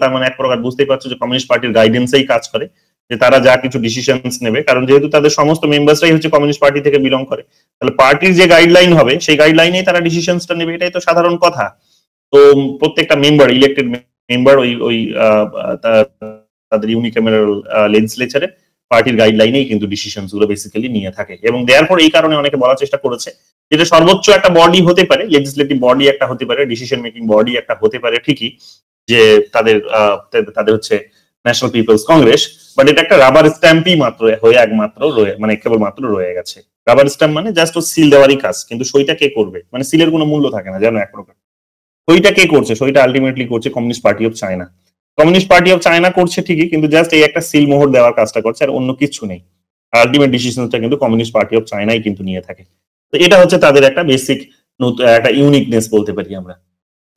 তার মানে এক প্রকার বুঝতেই পারছো যে কমিউনিস্ট পার্টির গাইডেন্সেই কাজ করে, যে তারা যা কিছু ডিসিশনস নেবে, কারণ যেহেতু তাদের সমস্ত মেম্বার্সরাই হচ্ছে কমিউনিস্ট পার্টি থেকে বিলং করে, তাহলে পার্টির যে গাইডলাইন হবে সেই গাইডলাইনেই তারা ডিসিশনসটা নেবে, এটাই তো সাধারণ কথা। তো প্রত্যেকটা মেম্বার, ইলেক্টেড মেম্বার ওই ওই তাদের ইউনিক্যামেরাল লেজিসলেচারে পার্টির গাইডলাইনেই কিন্তু ডিসিশনস গুলো বেসিক্যালি নিয়ে থাকে। এবং দেওয়ার পর এই কারণে অনেকে বলার চেষ্টা করেছে যেটা সর্বোচ্চ একটা বডি হতে পারে, লেজিসলেটিভ বডি একটা হতে পারে, ডিসিশন মেকিং বডি একটা হতে পারে ঠিকই, যে তাদের হচ্ছে ন্যাশনাল পিপলস কংগ্রেস, বাট এটা একটা রাবার স্ট্যাম্পই মাত্র হয়ে একমাত্র মানে কেবলমাত্র রয়ে গেছে। রাবার স্ট্যাম্প মানে জাস্ট ও সিল দেওয়ারই কাজ, কিন্তু সইটা কে করবে, মানে সিলের কোনো মূল্য থাকে না জানো এক প্রকার। সইটা কে করছে, সইটা আলটিমেটলি করছে communist party of China. Communist party of China করছে ঠিকই, কিন্তু জাস্ট এই একটা সিল মোহর দেওয়ার কাজটা করছে, আর অন্য কিছু নেই। আলটিমেট ডিসিশনটা কিন্তু কমিউনিস্ট পার্টি অফ চায়নাই কিন্তু নিয়ে থাকে। তো এটা হচ্ছে তাদের একটা বেসিক একটা ইউনিকনেস বলতে পারি আমরা।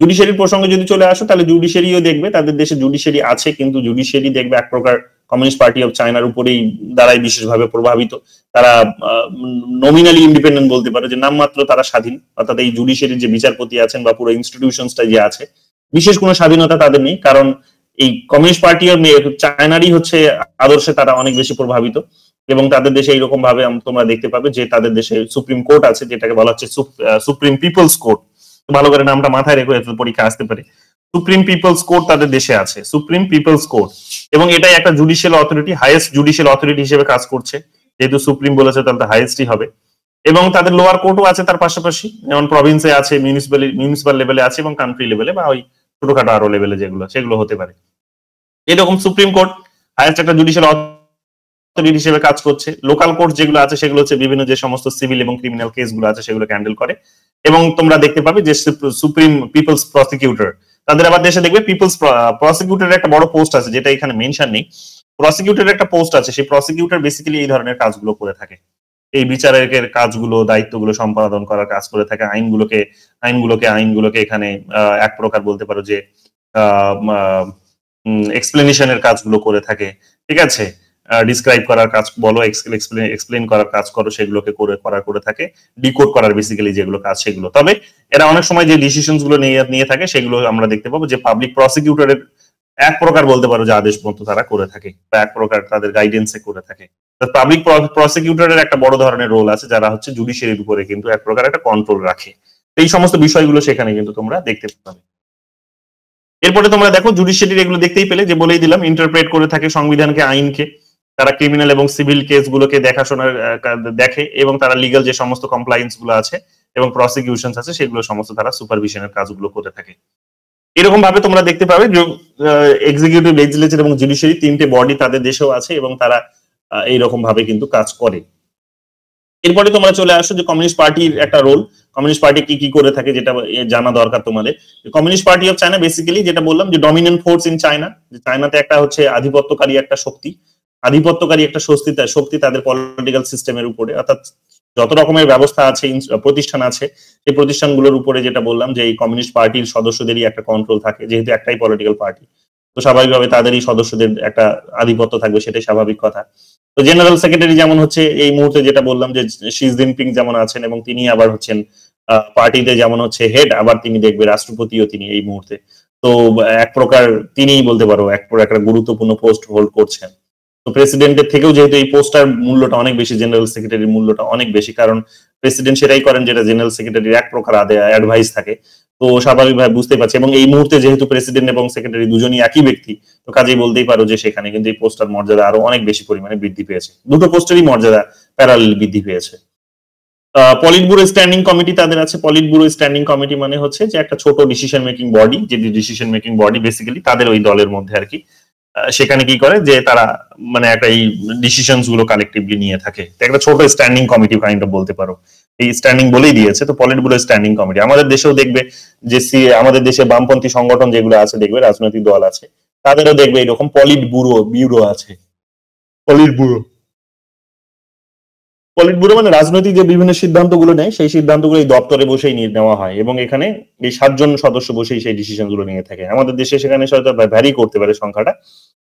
জুডিশিয়ারির প্রসঙ্গে যদি চলে আসো, তাহলে জুডিশিয়ারিও দেখবে তাদের দেশে জুডিশিয়ারি আছে, কিন্তু জুডিশিয়ারি দেখবে এক প্রকার কমিউনিস্ট পার্টি অফ চায়নার উপরেই দ্বারাই বিশেষভাবে প্রভাবিত। তারা নমিনালি ইন্ডিপেন্ডেন্ট বলতে পারো, যে নামমাত্র তারা স্বাধীন, অর্থাৎ এই জুডিশিয়ারির যে বিচারপতি আছেন বা পুরো ইনস্টিটিউশনসটা যে আছে, বিশেষ কোনো স্বাধীনতা তাদের নেই, কারণ এই কমিউনিস্ট পার্টি অফ চায়নারই হচ্ছে আদর্শে তারা অনেক বেশি প্রভাবিত। এবং তাদের দেশে এইরকম ভাবে তোমরা দেখতে পাবে যে তাদের দেশে সুপ্রিম কোর্ট আছে, যেটাকে বলা হচ্ছে সুপ্রিম পিপলস কোর্ট। ভালো করে নামটা মাথায় রেখে পরীক্ষা আসতে পারে। সুপ্রিম পিপলস কোর্ট তাদের দেশে আছে, সুপ্রিম পিপলস কোর্ট, এবং এটাই একটা judicial authority, highest judicial authority হিসেবে কাজ করছে, যেহেতু সুপ্রিম বলেছে তাহলে হাইয়েস্টই হবে। এবং তাদের লোয়ার কোর্টও আছে তার পাশাপাশি, যেমন প্রভিন্সে আছে, মিউনিসিপাল লেভেলে আছে, এবং কান্ট্রি লেভেলে বা ওই ছোটখাটো আরো লেভেলে যেগুলো সেগুলো হতে পারে। এরকম সুপ্রিম কোর্ট হাইয়েস্ট একটা জুডিশিয়াল অথরিটি হিসেবে কাজ করছে। লোকাল কোর্ট যেগুলো আছে সেগুলো হচ্ছে বিভিন্ন যে সমস্ত সিভিল এবং ক্রিমিনাল কেসগুলো আছে সেগুলো হ্যান্ডেল করে। এবং তোমরা দেখতে পাবে যে সুপ্রিম পিপলস প্রসিকিউটর, তাদের আবার দেশে দেখবে পিপলস প্রসিকিউটরের একটা বড় পোস্ট আছে, যেটা এখানে মেনশন নেই। প্রসিকিউটরের একটা পোস্ট আছে, সেই প্রসিকিউটর বেসিক্যালি এই ধরনের কাজগুলো করে থাকে, এই বিচারকের কাজগুলো, দায়িত্বগুলো সম্পাদন করার কাজ করে থাকে, আইনগুলোকে এখানে এক প্রকার বলতে পারো যে এক্সপ্লেনেশনের কাজগুলো করে থাকে, ঠিক আছে, ডিসক্রাইব করার কাজ বলো, এক্সপ্লেন করার কাজ করো, সেগুলোকে করে থাকে, ডিকোড করার বেসিক্যালি যেগুলো কাজ সেগুলো। তবে এরা অনেক সময় যে ডিসিশনস গুলো নিয়ে থাকে সেগুলো আমরা দেখতে পাবো যে পাবলিক প্রসিকিউটরের এক প্রকার বলতে পারো যে আদেশ মতো তারা করে থাকে, বা এক প্রকার তাদের গাইডেন্সে করে থাকে। পাবলিক প্রসিকিউটরের একটা বড় ধরনের রোল আছে, যারা হচ্ছে জুডিশিয়ারির উপরে কিন্তু এক প্রকার একটা কন্ট্রোল রাখে। এই সমস্ত বিষয়গুলো সেখানে কিন্তু তোমরা দেখতে পাবে। এরপরে তোমরা দেখো জুডিশিয়ারির এগুলো দেখতেই পেলে, যে বলেই দিলাম, ইন্টারপ্রেট করে থাকে সংবিধানকে, আইনকে, তারা ক্রিমিনাল এবং সিভিল কেসগুলোকে দেখাশোনার দেখে, এবং তারা লিগাল যে সমস্ত কমপ্লায়েন্স গুলো আছে এবং প্রসিকিউশন আছে সেগুলো সমস্ত তারা সুপারভিশনের কাজগুলো করে থাকে। এরকম ভাবে তোমরা দেখতে পাবে যে এক্সিকিউটিভ, লেজিসলেচার এবং জুডিশিয়ারি তিনটে বডি তাদের দেশেও আছে, এবং তারা এইরকম ভাবে কিন্তু কাজ করে। এরপরে তোমরা চলে আসো যে কমিউনিস্ট পার্টির একটা রোল, কমিউনিস্ট পার্টি কি কি করে থাকে যেটা জানা দরকার তোমাদের। Communist party of China basically যেটা বললাম যে ডমিনেন্ট ফোর্স ইন চায়না, যে চায়নাতে একটা হচ্ছে আধিপত্যকারী একটা শক্তি তাদের পলিটিক্যাল সিস্টেমের উপরে, অর্থাৎ যত রকমের ব্যবস্থা আছে, প্রতিষ্ঠান আছে, এই প্রতিষ্ঠানগুলোর উপরে যেটা বললাম যে এই কমিউনিস্ট পার্টির সদস্যদেরই একটা কন্ট্রোল থাকে, যেহেতু একটাই পলিটিক্যাল পার্টি, তো স্বাভাবিকভাবে তাদেরই সদস্যদের একটা আধিপত্য থাকবে, সেটাই স্বাভাবিক কথা। তো জেনারেল সেক্রেটারি যেমন হচ্ছে এই মুহূর্তে যেটা বললাম যে শি জিনপিং যেমন আছেন, এবং তিনি আবার হচ্ছেন পার্টিতে যেমন হচ্ছে হেড, আবার তিনি দেখবে রাষ্ট্রপতিও তিনি এই মুহূর্তে। তো এক প্রকার তিনিই বলতে পারো এক প্রকার একটা গুরুত্বপূর্ণ পোস্ট হোল্ড করছেন। তো প্রেসিডেন্টের থেকেও যেহেতু এই পোস্টার মূল্যটা অনেক বেশি, জেনারেল সেক্রেটারির মূল্যটা অনেক বেশি, কারণ প্রেসিডেন্ট সেটাই করেন যেটা জেনারেল সেক্রেটারির এক প্রকার অ্যাডভাইস থাকে। তো স্বাভাবিকভাবে বুঝতে পারছি, এবং এই মুহূর্তে যেহেতু প্রেসিডেন্ট এবং সেক্রেটারি দুজনই একই ব্যক্তি, তো কাজেই বলতেই পারো যে সেখানে কিন্তু এই পোস্টার মর্যাদা আরো অনেক বেশি পরিমাণে বৃদ্ধি পেয়েছে, দুটো পোস্টেরই মর্যাদা প্যারালাল বৃদ্ধি পেয়েছে। পলিট ব্যুরো স্ট্যান্ডিং কমিটি তাদের আছে। পলিট ব্যুরো স্ট্যান্ডিং কমিটি মানে হচ্ছে যে একটা ছোট ডিসিশন মেকিং বডি, যে ডিসিশন মেকিং বডি বেসিক্যালি তাদের ওই দলের মধ্যে আর কি, সেখানে কি করে যে তারা মানে একটা এই ডিসিশনস গুলো কালেক্টিভলি নিয়ে থাকে, একটা ছোট স্ট্যান্ডিং কমিটি কাইন্ড অফ বলতে পারো, এই স্ট্যান্ডিং বলেই দিয়েছে। তো পলিট ব্যুরো স্ট্যান্ডিং কমিটি আমাদের দেশেও দেখবে যে আমাদের দেশে বামপন্থী সংগঠন যেগুলো আছে দেখবে, রাজনৈতিক দল আছে, তাদেরও দেখবে এরকম পলিট ব্যুরো আছে, পলিট ব্যুরো পলিট ব্যুরো মানে রাজনৈতিক যে বিভিন্ন সিদ্ধান্তগুলো নেয় সেই সিদ্ধান্তগুলো এই দপ্তরে বসেই নেওয়া হয় এবং এখানে এই 7 জন সদস্য বসেই সেই ডিসিশন গুলো নিয়ে থাকে। আমাদের দেশে সেখানে হয়তো ভ্যারি করতে পারে সংখ্যাটা,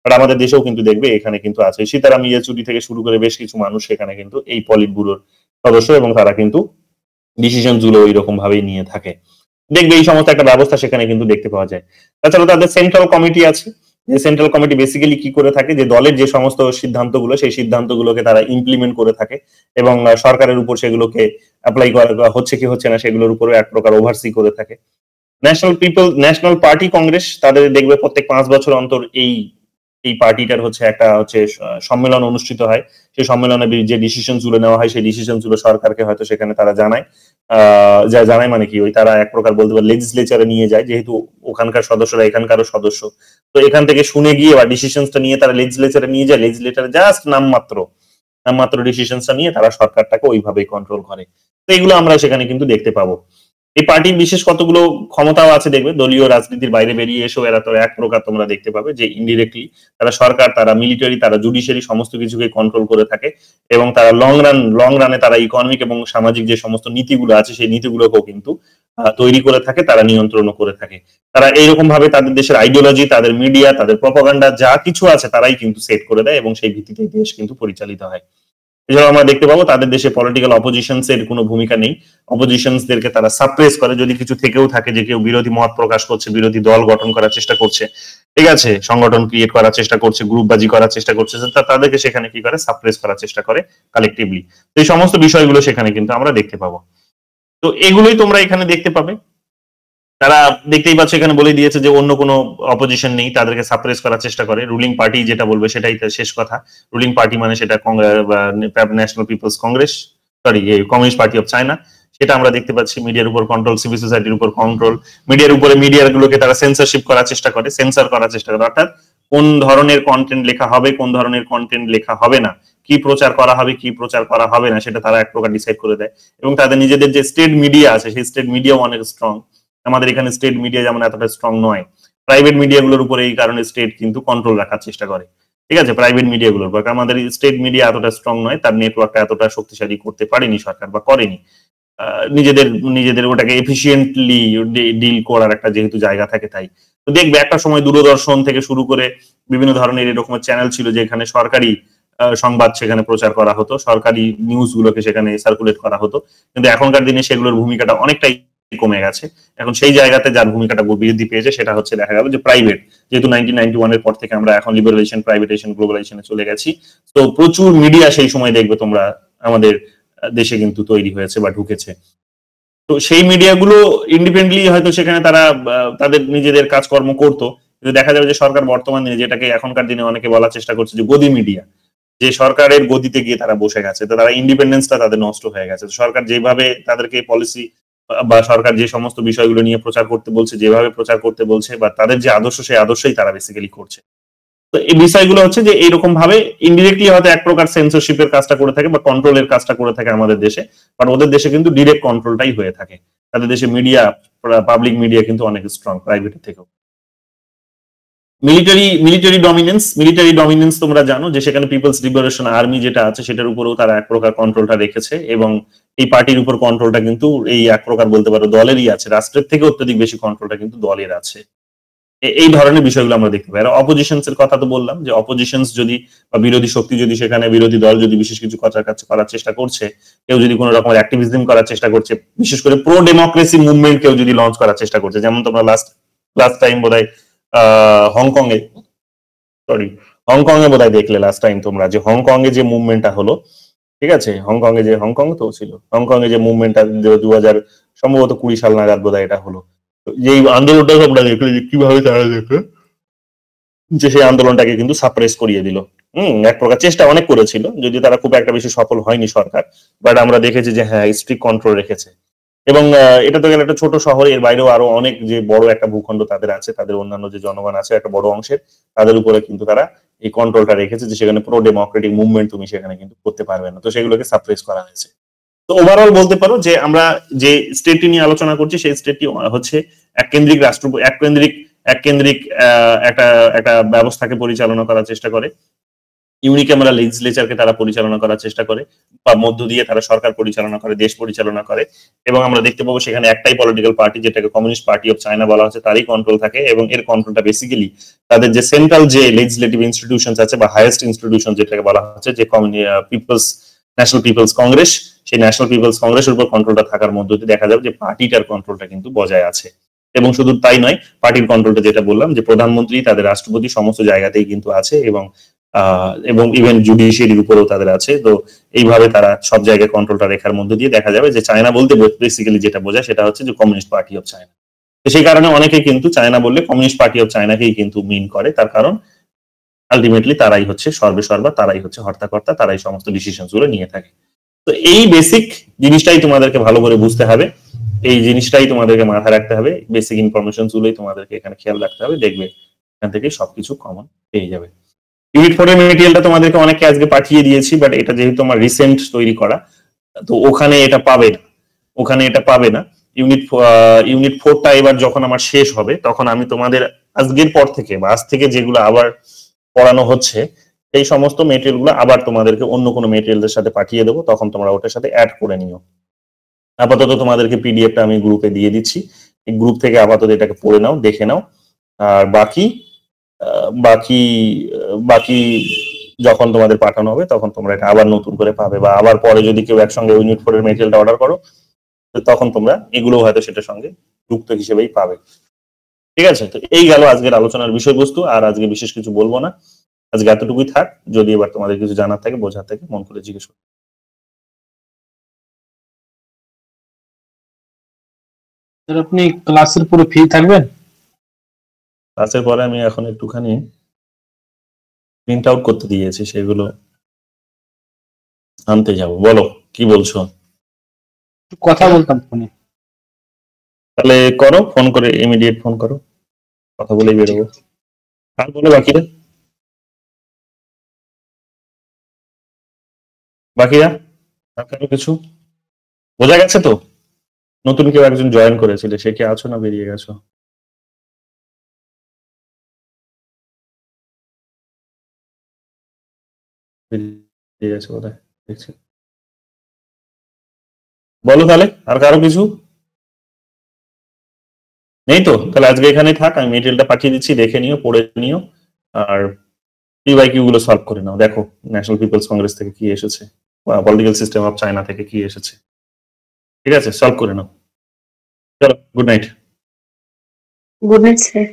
বাট আমাদের দেশেও কিন্তু দেখবে এখানে কিন্তু আছে। সীতারাম ইয়েচুরি থেকে শুরু করে বেশ কিছু মানুষ সেখানে কিন্তু এই পলিট ব্যুরোর সদস্য এবং তারা কিন্তু ডিসিশন গুলো ওইরকম ভাবেই নিয়ে থাকে। দেখবে এই সমস্ত একটা ব্যবস্থা সেখানে কিন্তু দেখতে পাওয়া যায়। তাছাড়া তাদের সেন্ট্রাল কমিটি আছে, যে সেন্ট্রাল কমিটি বেসিক্যালি কি করে থাকে, যে দলের যে সমস্ত সিদ্ধান্তগুলো সেই সিদ্ধান্তগুলোকে তারা ইমপ্লিমেন্ট করে থাকে এবং সরকারের উপর সেগুলোকে অ্যাপ্লাই করা হচ্ছে কি হচ্ছে না সেগুলোর উপরে এক প্রকার ওভারসি করে থাকে। ন্যাশনাল পার্টি কংগ্রেস, তাদের দেখবে প্রত্যেক 5 বছর অন্তর এই পার্টিটার একটা সম্মেলন অনুষ্ঠিত হয়। সেই সম্মেলনে যে ডিসিশন গুলো নেওয়া হয় সেই ডিসিশন গুলো সরকারকে হয়তো সেখানে তারা জানায়। জানায় মানে কি, ওই তারা এক প্রকার বলতে পারে লেজিসলেচারে নিয়ে যায়, যেহেতু ওখানকার সদস্যরা এখানকারও সদস্য, তো এখান থেকে শুনে গিয়ে বা ডিসিশনটা নিয়ে তারা লেজিসলেচারে নিয়ে যায়। লেজিসলেচারে জাস্ট নামমাত্র ডিসিশনটা নিয়ে তারা সরকারটাকে ওইভাবেই কন্ট্রোল করে। তো এগুলো আমরা সেখানে কিন্তু দেখতে পাবো। এই পার্টির বিশেষ কতগুলো ক্ষমতাও আছে দেখবে, দলীয় রাজনীতির বাইরে বেরিয়ে এসেও এরা তো এক প্রকার তোমরা দেখতে পাবে যে ইনডিরেক্টলি তারা সরকার, তারা মিলিটারি, তারা জুডিশিয়ারি সমস্ত কিছুকে কন্ট্রোল করে থাকে এবং তারা লং রানে তারা ইকোনমিক এবং সামাজিক যে সমস্ত নীতিগুলো আছে সেই নীতিগুলোকেও কিন্তু তৈরি করে থাকে, তারা নিয়ন্ত্রণও করে থাকে। তারা এইরকম ভাবে তাদের দেশের আইডিওলজি, তাদের মিডিয়া, তাদের প্রপাগান্ডা যা কিছু আছে তারাই কিন্তু সেট করে দেয় এবং সেই ভিত্তিতেই দেশ কিন্তু পরিচালিত হয়। এছাড়াও আমরা দেখতে পাবো তাদের দেশে পলিটিক্যাল অপোজিশনস এর কোনো ভূমিকা নেই। অপোজিশনসদেরকে তারা সাপ্রেস করে, যদি কিছু থেকেও থাকে যে কেউ বিরোধী মত প্রকাশ করছে, বিরোধী দল গঠন করার চেষ্টা করছে, ঠিক আছে, সংগঠন ক্রিয়েট করার চেষ্টা করছে, গ্রুপবাজি করার চেষ্টা করছে, তাদেরকে সেখানে কি করে, সাপ্রেস করার চেষ্টা করে কালেকটিভলি। তো এই সমস্ত বিষয়গুলো সেখানে কিন্তু আমরা দেখতে পাবো। তো এগুলোই তোমরা এখানে দেখতে পাবে। তারা দেখতেই পাচ্ছ এখানে বলে দিয়েছে যে অন্য কোনো অপোজিশন নেই, তাদেরকে সাপ্রেস করার চেষ্টা করে। রুলিং পার্টি যেটা বলবে সেটাই তার শেষ কথা। রুলিং পার্টি মানে সেটা national people's congress, sorry, communist party of China, সেটা আমরা দেখতে পাচ্ছি। মিডিয়ার উপর কন্ট্রোল, সিভিল সোসাইটির উপর কন্ট্রোল, মিডিয়ার গুলোকে তারা সেন্সরশিপ করার চেষ্টা করে, সেন্সর করার চেষ্টা করে, অর্থাৎ কোন ধরনের কন্টেন্ট লেখা হবে, কোন ধরনের কন্টেন্ট লেখা হবে না, কি প্রচার করা হবে, কি প্রচার করা হবে না, সেটা তারা এক প্রকার ডিসাইড করে দেয়। এবং তাদের নিজেদের যে স্টেট মিডিয়া আছে সেই স্টেট মিডিয়াও অনেক স্ট্রং। আমাদের এখানে স্টেট মিডিয়া যেমন এতটা স্ট্রং নয়, প্রাইভেট মিডিয়াগুলোর উপরে এই কারণে স্টেট কিন্তু কন্ট্রোল রাখার চেষ্টা করে, ঠিক আছে, প্রাইভেট মিডিয়াগুলোর উপর। আমাদের স্টেট মিডিয়া এতটা স্ট্রং নয়, তার নেটওয়ার্কটা এতটা শক্তিশালী করতে পারেনি সরকার বা করেনি। নিজেদের ওটাকে এফিসিয়েন্টলি ডিল করার একটা যেহেতু জায়গা থাকে, তাই তো দেখবে একটা সময় দূরদর্শন থেকে শুরু করে বিভিন্ন ধরনের এরকম চ্যানেল ছিল যেখানে সরকারি সংবাদ সেখানে প্রচার করা হতো, সরকারি নিউজ গুলোকে সেখানে সার্কুলেট করা হতো। কিন্তু এখনকার দিনে সেগুলোর ভূমিকাটা অনেকটাই কমে গেছে। এখন সেই জায়গাতে যার ভূমিকাটা বৃদ্ধি পেয়েছে সেটা হচ্ছে দেখা গেল যে প্রাইভেট, যেহেতু 1991 এর পর থেকে আমরা এখন লিবারেলাইজেশন, প্রাইভেটাইজেশন, গ্লোবালাইজেশনে চলে গেছি, তো প্রচুর মিডিয়া সেই সময় দেখবে তোমরা আমাদের দেশে কিন্তু তৈরি হয়েছে বা ঢুকেছে। তো সেই মিডিয়াগুলো ইন্ডিপেন্ডেন্টলি হয়তো সেখানে তারা তাদের নিজেদের কাজকর্ম করতো, কিন্তু দেখা যাবে যে সরকার বর্তমান দিনে, যেটাকে এখনকার দিনে অনেকে বলার চেষ্টা করছে যে গদি মিডিয়া, যে সরকারের গদিতে গিয়ে তারা বসে গেছে, তো তারা ইন্ডিপেন্ডেন্সটা তাদের নষ্ট হয়ে গেছে। সরকার যেভাবে তাদেরকে পলিসি বা সরকার যে সমস্ত বিষয়গুলো নিয়ে প্রচার করতে বলছে, যেভাবে প্রচার করতে বলছে বা তাদের যে আদর্শ সেই আদর্শই তারা বেসিক্যালি করছে। তো এই বিষয়গুলো হচ্ছে যে এইরকম ভাবে ইনডিরেক্টলি হয়তো এক প্রকার সেন্সরশিপের কাজটা করে থাকে বা কন্ট্রোলের কাজটা করে থাকে আমাদের দেশে, বাট ওদের দেশে কিন্তু ডিরেক্ট কন্ট্রোলটাই হয়ে থাকে। তাদের দেশে মিডিয়া, পাবলিক মিডিয়া কিন্তু অনেক স্ট্রং প্রাইভেটের থেকেও। মিলিটারি ডমিনেন্স তোমরা জানো যে সেখানে পিপলস লিবারেশন আর্মি যেটা আছে সেটার উপরেও তারা এক প্রকার কন্ট্রোলটা রেখেছে এবং এই পার্টির উপর কন্ট্রোলটা কিন্তু এই এক প্রকার বলতে পারো দলেরই আছে, রাষ্ট্রের থেকে অত্যধিক বেশি কন্ট্রোলটা কিন্তু দলের আছে। এই ধরনের বিষয়গুলো আমরা দেখতে পাই। আর অপোজিশনস এর কথা তো বললাম যে অপোজিশনস যদি বা বিরোধী শক্তি যদি সেখানে, বিরোধী দল যদি বিশেষ কিছু করার চেষ্টা করছে, কেউ যদি কোনো রকমের অ্যাক্টিভিজম করার চেষ্টা করছে, বিশেষ করে প্রো ডেমোক্রেসি মুভমেন্ট কেউ যদি লঞ্চ করার চেষ্টা করছে, যেমন তোমরা লাস্ট টাইম বোধহয় হংকং এ বোধহয় দেখলে লাস্ট টাইম তোমরা যে হংকং এ যে মুভমেন্টটা হলো, ঠিক আছে, হংকং তো ছিল, হংকং এ যে মুভমেন্টটা সম্ভবত 20 সাল নাগাদ বোধহয় এটা হলো, যে আন্দোলনটা তোমরা দেখলে যে কিভাবে তারা দেখলো যে সেই আন্দোলনটাকে কিন্তু সাপ্রেস করিয়ে দিল। এক প্রকার চেষ্টা অনেক করেছিল, যদি তারা খুব একটা বেশি সফল হয়নি সরকার, বাট আমরা দেখেছি যে হ্যাঁ স্ট্রিক্ট কন্ট্রোল রেখেছে। এবং এটা তো গেল একটা ছোট শহর, এর বাইরেও আরো অনেক যে বড় একটা ভূখণ্ড তাদের আছে, তাদের অন্যান্য যে জনগণ আছে একটা বড় অংশের, তাদের উপরে কিন্তু তারা এই কন্ট্রোলটা রেখেছে যে সেখানে প্রো ডেমোক্রেটিক মুভমেন্ট তুমি সেখানে কিন্তু করতে পারবে না, তো সেগুলোকে সাপ্রেস করা হয়েছে। তো ওভারঅল বলতে পারো যে আমরা যে স্টেটটি নিয়ে আলোচনা করছি সেই স্টেটটি হচ্ছে এককেন্দ্রিক রাষ্ট্র, এককেন্দ্রিক একটা ব্যবস্থাকে পরিচালনা করার চেষ্টা করে ইউনিক্যামেরাল লেজিসলেচারকে তারা পরিচালনা করার চেষ্টা করে, বা মধ্য দিয়ে তারা সরকার পরিচালনা করে, দেশ পরিচালনা করে। এবং আমরা দেখতে পাবো সেখানে একটাই পলিটিক্যাল পার্টি, যেটাকে কমিউনিস্ট পার্টি অফ চায়না বলা হচ্ছে, তারই কন্ট্রোল থাকে। এবং এর কন্ট্রোলটা বেসিক্যালি তাদের যে সেন্ট্রাল যে লেজিসলেটিভ ইনস্টিটিউশনস আছে, বা হাইয়েস্ট ইনস্টিটিউশন যেটাকে বলা হচ্ছে, যে ন্যাশনাল পিপলস কংগ্রেস, সেই ন্যাশনাল পিপলস কংগ্রেসের উপর কন্ট্রোলটা থাকার মধ্য দিয়ে দেখা যাবে যে পার্টিটার কন্ট্রোলটা কিন্তু বজায় আছে। এবং শুধু তাই নয়, পার্টির কন্ট্রোলটা যেটা বললাম, যে প্রধানমন্ত্রী, তাদের রাষ্ট্রপতি সমস্ত জায়গাতেই কিন্তু আছে, এবং ইভেন জুডিশিয়ারির উপরেও তাদের আছে। তো এইভাবে তারা সব জায়গায় কন্ট্রোলটা রেখার মধ্যে দিয়ে দেখা যাবে যে চায়না বলতে বেসিক্যালি যেটা বোঝায় সেটা হচ্ছে যে কমিউনিস্ট পার্টি অফ চায়না। তো সেই কারণে অনেকে কিন্তু চায়না বললে কমিউনিস্ট পার্টি অফ চায়নাকেই কিন্তু মিন করে, তার কারণ আলটিমেটলি তারাই হচ্ছে সর্বেসর্বা, তারাই হচ্ছে হর্তাকর্তা, তারাই সমস্ত ডিসিশন গুলো নিয়ে থাকে। তো এই বেসিক জিনিসটাই তোমাদেরকে ভালো করে বুঝতে হবে, এই জিনিসটাই তোমাদেরকে মাথায় রাখতে হবে, বেসিক ইনফরমেশন গুলোই তোমাদেরকে এখানে খেয়াল রাখতে হবে, দেখবে এখান থেকে সবকিছু কমন পেয়ে যাবে। ইউনিট 4 এর মেটেরিয়ালটা তোমাদেরকে অনেকে আজকে পাঠিয়ে দিয়েছি, বাট এটা যেহেতু আমার রিসেন্ট তৈরি করা, তো ওখানে এটা পাবে না। ইউনিট 4টা এবার যখন আমার শেষ হবে, তখন আমি তোমাদের আজকের পর থেকে বা আজ থেকে যেগুলো আবার পড়ানো হচ্ছে, এই সমস্ত মেটেরিয়াল গুলো আবার তোমাদেরকে অন্য কোনো মেটেরিয়ালদের সাথে পাঠিয়ে দেবো, তখন তোমরা ওটার সাথে অ্যাড করে নিও। আপাতত তোমাদেরকে পিডিএফটা আমি গ্রুপে দিয়ে দিচ্ছি, এই গ্রুপ থেকে আপাতত এটাকে পড়ে নাও, দেখে নাও। আর বাকি বাকি বাকি যখন তোমাদের পাঠানো হবে তখন তোমরা এটা আবার নতুন করে পাবে, বা আবার পরে যদি কেউ একসঙ্গে ইউনিট 4 এর মেটেরিয়ালটা অর্ডার করো, তখন তোমরা এগুলো হয়তো সেটার সঙ্গে যুক্ত হিসেবেই পাবে। ঠিক আছে, তো এই গেল আজকের আলোচনার বিষয়বস্তু, আর আজকে বিশেষ কিছু বলবো না, আজকে এতটুকুই থাক। যদি এবার তোমাদের কিছু জানার থাকে, বোঝার থাকে, মন করে জিজ্ঞেস করো। আপনি ক্লাসের পুরো ফ্রি থাকবেন? ক্লাসের পরে আমি এখন একটুখানি প্রিন্ট আউট করতে দিয়েছি, সেগুলো আনতে যাব। বলো কি বলছো? কথা বলতাম ফোনে। তাহলে করো, ফোন করে ইমিডিয়েট ফোন করো, কথা বলেই বেরোবো। আর বলো বাকিরা আর কারো কিছু বোঝা গেছে তো? নতুন কেউ একজন জয়েন করেছিলে, সে কি আছো না বেরিয়ে গেছো? বেরিয়ে গেছে বোধহয়, দেখছি। বলো তাহলে আর কারো কিছু নেই তো? তাহলে আজকে এখানেই থাক, আমি মেটেরিয়ালটা পাঠিয়ে দিচ্ছি, দেখে নিও, পড়ে নিও, আর পিওয়াইকিউ গুলো সলভ করে নাও। দেখো ন্যাশনাল পিপলস কংগ্রেস থেকে কি এসেছে, বা পলিটিক্যাল সিস্টেম অফ চায়না থেকে কি এসেছে। ঠিক আছে, সলভ করে নাও। চলো, good night. Good night sir.